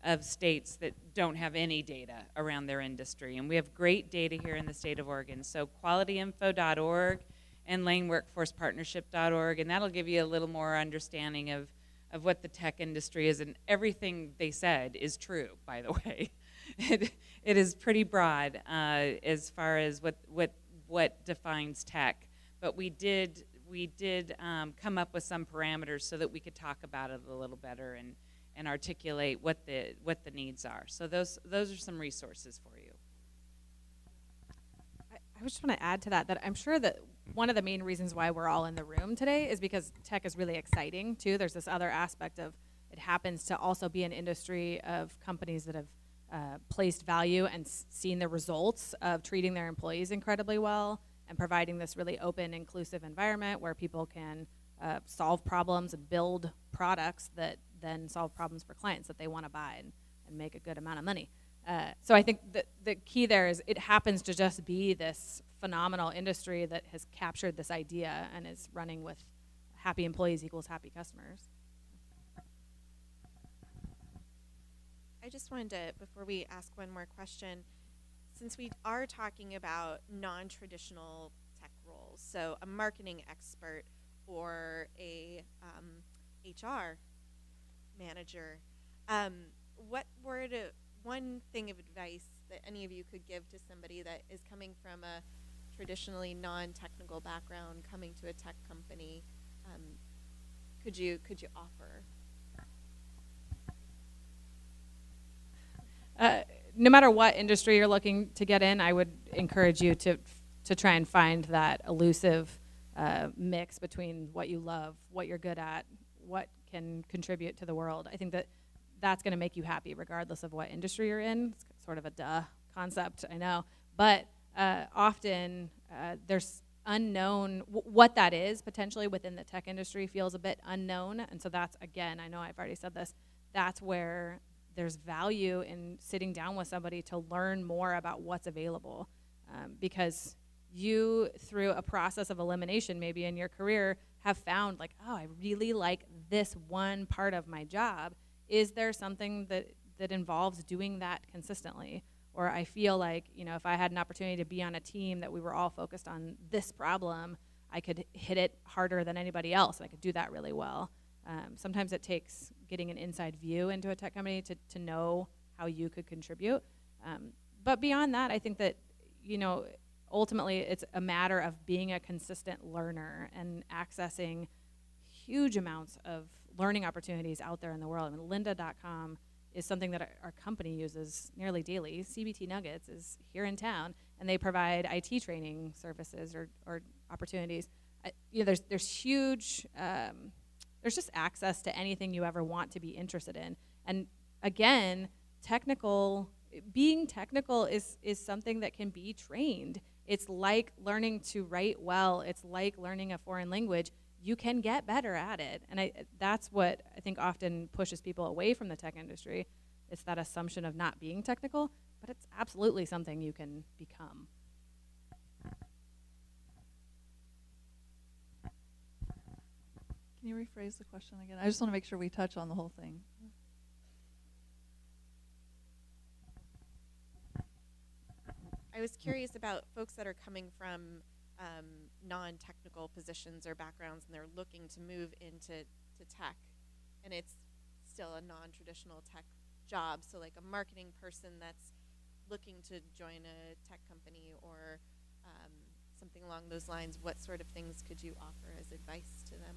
of states that don't have any data around their industry, and we have great data here in the state of Oregon. So qualityinfo.org and laneworkforcepartnership.org, and that'll give you a little more understanding of what the tech industry is, and everything they said is true, by the way. It is pretty broad as far as what defines tech, but we did come up with some parameters so that we could talk about it a little better and articulate what the needs are. So those are some resources for you. I just want to add to that I'm sure that one of the main reasons why we're all in the room today is because tech is really exciting too. There's this other aspect of it happens to also be an industry of companies that have placed value and seen the results of treating their employees incredibly well and providing this really open, inclusive environment where people can solve problems and build products that then solve problems for clients that they want to buy and make a good amount of money. So I think the key there is it happens to just be this phenomenal industry that has captured this idea and is running with happy employees equals happy customers. I just wanted to, before we ask one more question, since we are talking about non-traditional tech roles, so a marketing expert for a HR manager. What one thing of advice that any of you could give to somebody that is coming from a traditionally non-technical background, coming to a tech company, could you offer? No matter what industry you're looking to get in, I would encourage you to try and find that elusive mix between what you love, what you're good at, what can contribute to the world. I think that that's going to make you happy regardless of what industry you're in. It's sort of a duh concept, I know. But often there's unknown, what that is potentially within the tech industry feels a bit unknown. And so that's, again, I know I've already said this, that's where there's value in sitting down with somebody to learn more about what's available. Because you, through a process of elimination maybe in your career, have found like, oh, I really like this one part of my job. Is there something that involves doing that consistently? Or I feel like, you know, if I had an opportunity to be on a team that we were all focused on this problem, I could hit it harder than anybody else, and I could do that really well. Sometimes it takes getting an inside view into a tech company to know how you could contribute. But beyond that, I think that, you know, ultimately it's a matter of being a consistent learner and accessing huge amounts of learning opportunities out there in the world. I mean, lynda.com is something that our company uses nearly daily. CBT Nuggets is here in town, and they provide IT training services or opportunities. You know, there's huge, there's just access to anything you ever want to be interested in. And again, being technical is something that can be trained. It's like learning to write well. It's like learning a foreign language. You can get better at it. And that's what I think often pushes people away from the tech industry. It's that assumption of not being technical, but it's absolutely something you can become. Can you rephrase the question again? I just want to make sure we touch on the whole thing. I was curious about folks that are coming from non-technical positions or backgrounds, and they're looking to move into tech, and it's still a non-traditional tech job. So like a marketing person that's looking to join a tech company or something along those lines, what sort of things could you offer as advice to them?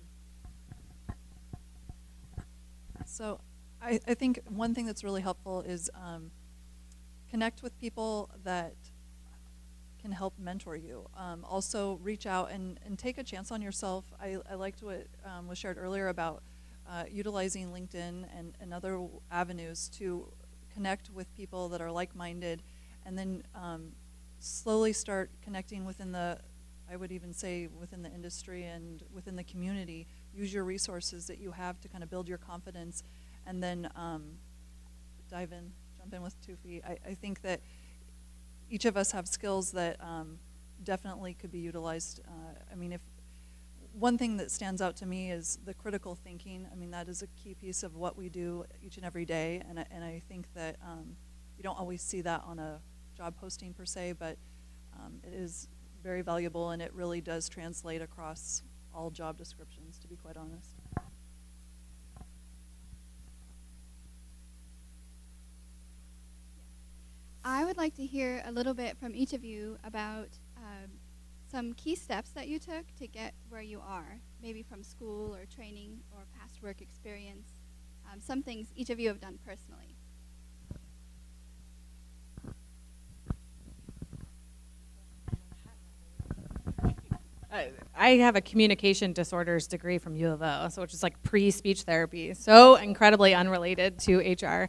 So I think one thing that's really helpful is connect with people that can help mentor you. Also reach out and take a chance on yourself. I liked what was shared earlier about utilizing LinkedIn and other avenues to connect with people that are like-minded, and then slowly start connecting within I would even say within the industry and within the community. Use your resources that you have to kind of build your confidence, and then jump in with 2 feet. I think that each of us have skills that definitely could be utilized. I mean, if one thing that stands out to me is the critical thinking. I mean, that is a key piece of what we do each and every day, and I think that you don't always see that on a job posting per se, but it is very valuable, and it really does translate across all job descriptions, to be quite honest. I would like to hear a little bit from each of you about some key steps that you took to get where you are, maybe from school or training or past work experience, some things each of you have done personally. I have a communication disorders degree from U of O, so which is like pre-speech therapy, so incredibly unrelated to HR.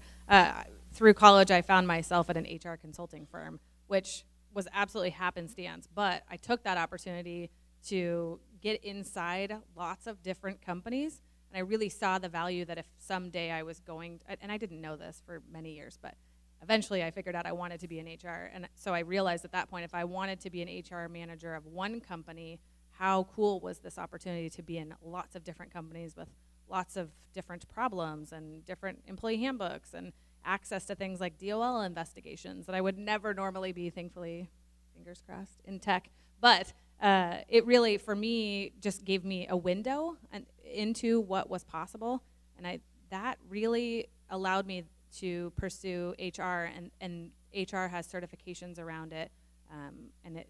Through college, I found myself at an HR consulting firm, which was absolutely happenstance, but I took that opportunity to get inside lots of different companies, and I really saw the value that if someday I was going, and I didn't know this for many years, but eventually I figured out I wanted to be in HR, and so I realized at that point if I wanted to be an HR manager of one company, how cool was this opportunity to be in lots of different companies with lots of different problems and different employee handbooks and access to things like DOL investigations that I would never normally be, thankfully, fingers crossed, in tech. But it really, for me, just gave me a window into what was possible, and that really allowed me to pursue HR, and HR has certifications around it, and it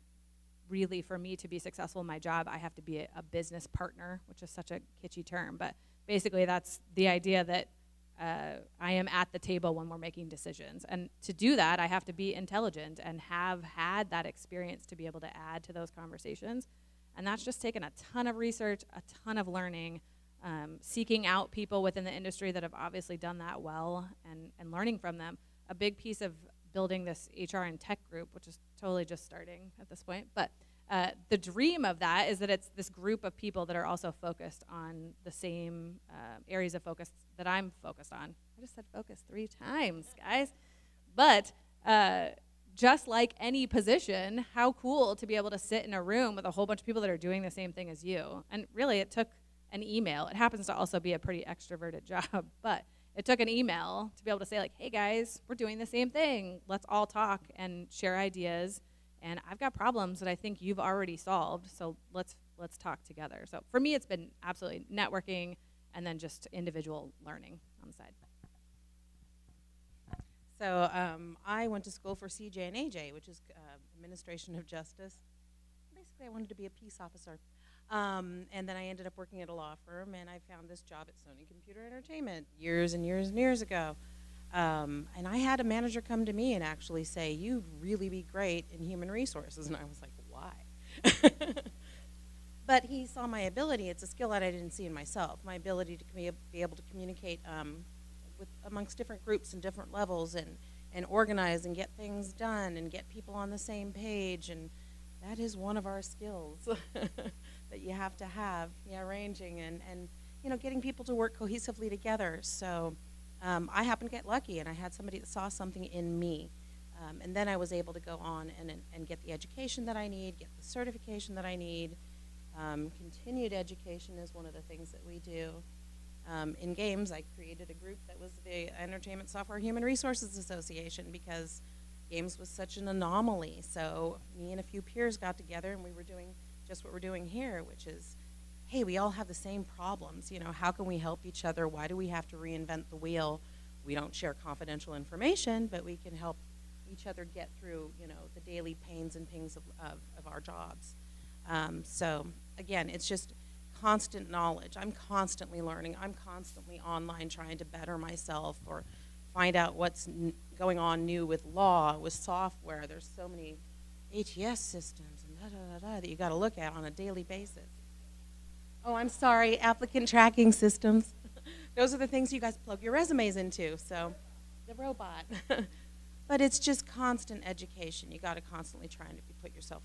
really, for me to be successful in my job, I have to be a business partner, which is such a kitschy term, but basically that's the idea that I am at the table when we're making decisions. And to do that, I have to be intelligent and have had that experience to be able to add to those conversations. And that's just taken a ton of research, a ton of learning, seeking out people within the industry that have obviously done that well, and learning from them. A big piece of building this HR and tech group, which is totally just starting at this point, but the dream of that is that it's this group of people that are also focused on the same areas of focus that I'm focused on. I just said focus 3 times, guys. But just like any position, how cool to be able to sit in a room with a whole bunch of people that are doing the same thing as you. And really, it took an email. It happens to also be a pretty extroverted job, but it took an email to be able to say, like, hey, guys, we're doing the same thing. Let's all talk and share ideas. And I've got problems that I think you've already solved, so let's talk together. So for me, it's been absolutely networking and then just individual learning on the side. So I went to school for CJ and AJ, which is Administration of Justice. Basically, I wanted to be a peace officer. And then I ended up working at a law firm, and I found this job at Sony Computer Entertainment years and years and years ago. And I had a manager come to me and actually say, you'd really be great in human resources. And I was like, why? But he saw my ability. It's a skill that I didn't see in myself, my ability to be able to communicate amongst different groups and different levels, and organize and get things done and get people on the same page. And that is one of our skills that you have to have, arranging and getting people to work cohesively together. So I happened to get lucky, and I had somebody that saw something in me. And then I was able to go on and get the education that I need, get the certification that I need. Continued education is one of the things that we do. In games, I created a group that was the Entertainment Software Human Resources Association, because games was such an anomaly. So me and a few peers got together, and we were doing just what we're doing here, which is, hey, we all have the same problems. How can we help each other? Why do we have to reinvent the wheel? We don't share confidential information, but we can help each other get through, the daily pains and pings of our jobs. So again, it's just constant knowledge. I'm constantly learning. I'm constantly online trying to better myself or find out what's going on new with law, with software. There's so many ATS systems and that you got to look at on a daily basis. Oh, I'm sorry, applicant tracking systems. Those are the things you guys plug your resumes into, so the robot. But it's just constant education. You got to constantly try and put yourself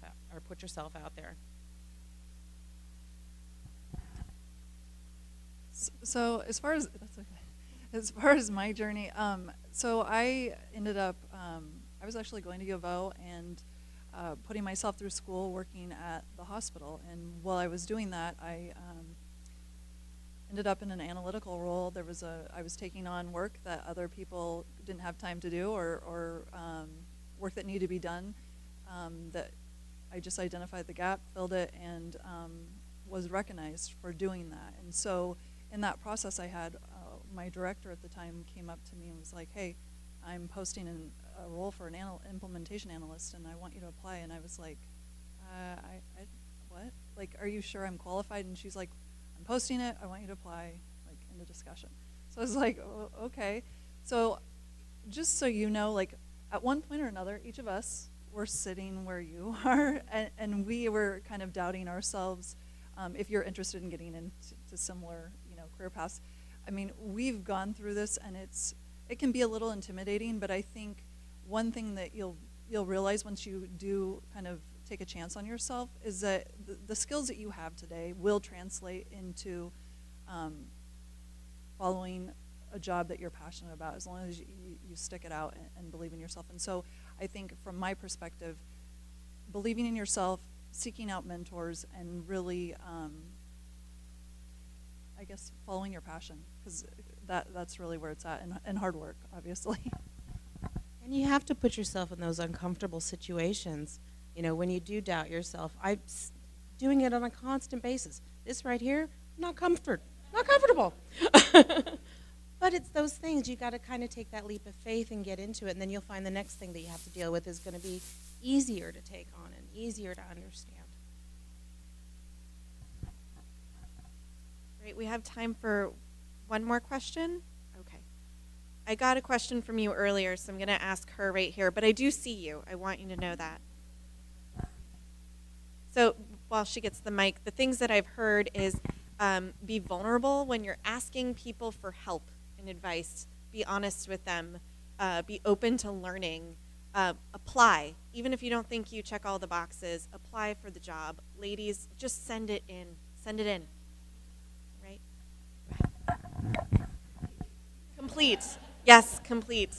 out there. So as far as my journey, so I ended up, I was actually going to U of O and putting myself through school, working at the hospital. And while I was doing that, I ended up in an analytical role. I was taking on work that other people didn't have time to do, or work that needed to be done, that I just identified the gap, filled it, and was recognized for doing that. And so in that process, I had my director at the time came up to me and was like, hey, I'm posting a role for an implementation analyst, and I want you to apply. And I was like, what? Like, are you sure I'm qualified? And she's like, I'm posting it. I want you to apply, like, in the discussion. So I was like, oh, okay. So just so you know, like, at one point or another, each of us were sitting where you are, and we were kind of doubting ourselves. If you're interested in getting into similar, career paths, I mean, we've gone through this, and it can be a little intimidating. But I think one thing that you'll realize once you do kind of take a chance on yourself is that the skills that you have today will translate into following a job that you're passionate about, as long as you stick it out and believe in yourself. And so I think from my perspective, believing in yourself, seeking out mentors, and really, I guess, following your passion, because that's really where it's at, and hard work, obviously. And you have to put yourself in those uncomfortable situations. When you do doubt yourself, doing it on a constant basis. This right here, not comfortable. But it's those things, you got to kind of take that leap of faith and get into it, and then you'll find the next thing that you have to deal with is going to be easier to take on and easier to understand. Great, we have time for one more question. Okay. I got a question from you earlier, so I'm going to ask her right here, but I do see you. I want you to know that. So while she gets the mic, the things that I've heard is be vulnerable when you're asking people for help and advice. Be honest with them. Be open to learning. Apply. Even if you don't think you check all the boxes, apply for the job. Ladies, just send it in. Send it in. Right? Complete. Yes, complete.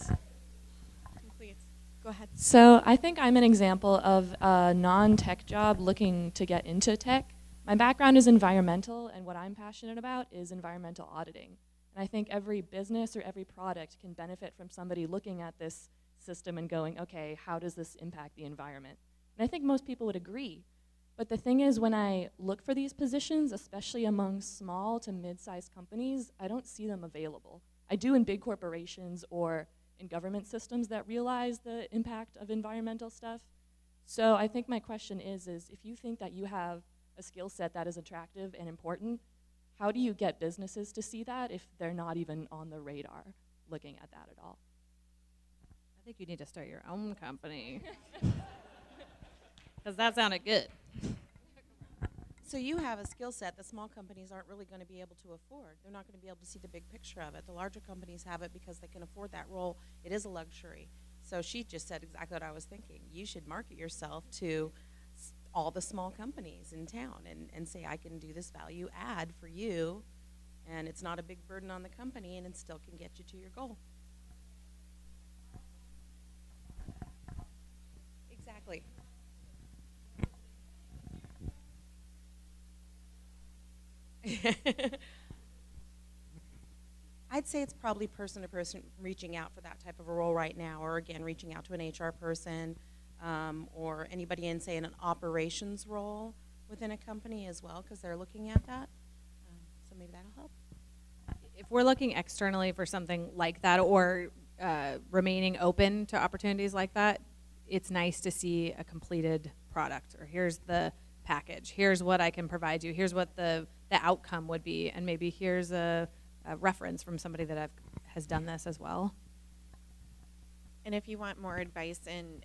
Complete. Go ahead. So I think I'm an example of a non-tech job looking to get into tech. My background is environmental, and what I'm passionate about is environmental auditing. And I think every business or every product can benefit from somebody looking at this system and going, okay, how does this impact the environment? And I think most people would agree. But the thing is, when I look for these positions, especially among small to mid-sized companies, I don't see them available. I do in big corporations or in government systems that realize the impact of environmental stuff. So I think my question is if you think that you have a skill set that is attractive and important, how do you get businesses to see that if they're not even on the radar looking at that at all? I think you need to start your own company. Because that sounded good. So you have a skill set that small companies aren't really going to be able to afford. They're not going to be able to see the big picture of it. The larger companies have it because they can afford that role. It is a luxury. So she just said exactly what I was thinking. You should market yourself to all the small companies in town and say, I can do this value add for you, and it's not a big burden on the company, and it still can get you to your goal. Exactly. I'd say it's probably person to person reaching out for that type of a role right now, or again, reaching out to an HR person, or anybody in, say, in an operations role within a company as well, because they're looking at that. So maybe that'll help. If we're looking externally for something like that, or remaining open to opportunities like that, it's nice to see a completed product, or here's the package, here's what I can provide you, here's what the outcome would be, and maybe here's a reference from somebody that has done this as well. And if you want more advice and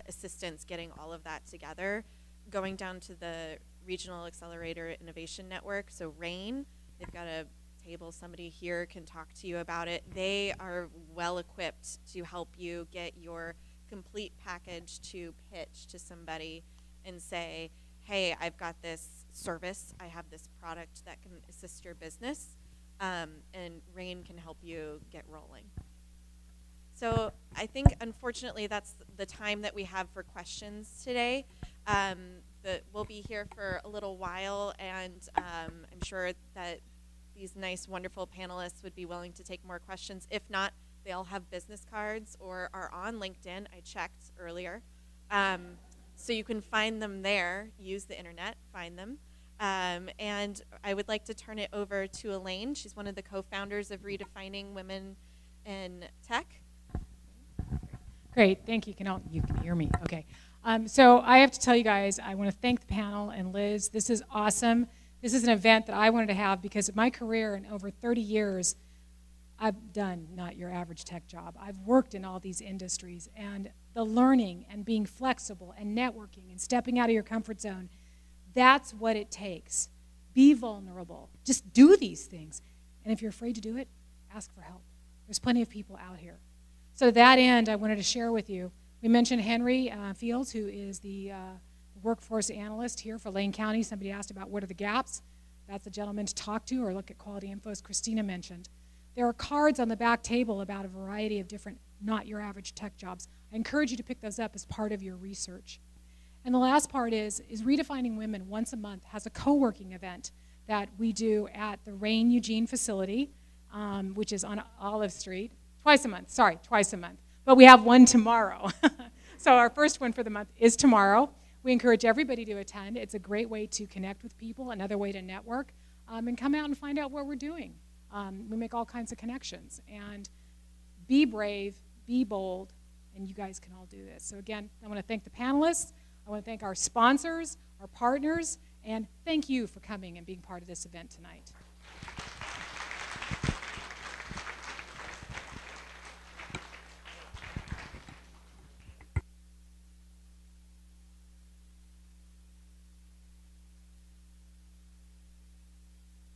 assistance getting all of that together, going down to the Regional Accelerator Innovation Network, so RAIN, they've got a table, somebody here can talk to you about it. They are well equipped to help you get your complete package to pitch to somebody and say, hey, I've got this service, I have this product that can assist your business, and RAIN can help you get rolling. So I think, unfortunately, that's the time that we have for questions today. We'll be here for a little while, and I'm sure that these nice, wonderful panelists would be willing to take more questions. If not, they all have business cards or are on LinkedIn. I checked earlier. So you can find them there. Use the internet, find them. And I would like to turn it over to Elaine. She's one of the co-founders of Redefining Women in Tech. Great, thank you. You can hear me, okay. So I have to tell you guys, I want to thank the panel and Liz. This is awesome. This is an event that I wanted to have because of my career in over 30 years, I've done not your average tech job. I've worked in all these industries, and the learning and being flexible and networking and stepping out of your comfort zone, that's what it takes. Be vulnerable. Just do these things. And if you're afraid to do it, ask for help. There's plenty of people out here. So to that end, I wanted to share with you, we mentioned Henry Fields, who is the workforce analyst here for Lane County. Somebody asked about what are the gaps. That's a gentleman to talk to, or look at Quality Info, as Christina mentioned. There are cards on the back table about a variety of different not your average tech jobs. I encourage you to pick those up as part of your research. And the last part is Redefining Women once a month has a co-working event that we do at the RAIN Eugene facility, which is on Olive Street. Twice a month. But we have one tomorrow. So our first one for the month is tomorrow. We encourage everybody to attend. It's a great way to connect with people, another way to network, and come out and find out what we're doing. We make all kinds of connections. And be brave, be bold, and you guys can all do this. So again, I want to thank the panelists. I want to thank our sponsors, our partners, and thank you for coming and being part of this event tonight.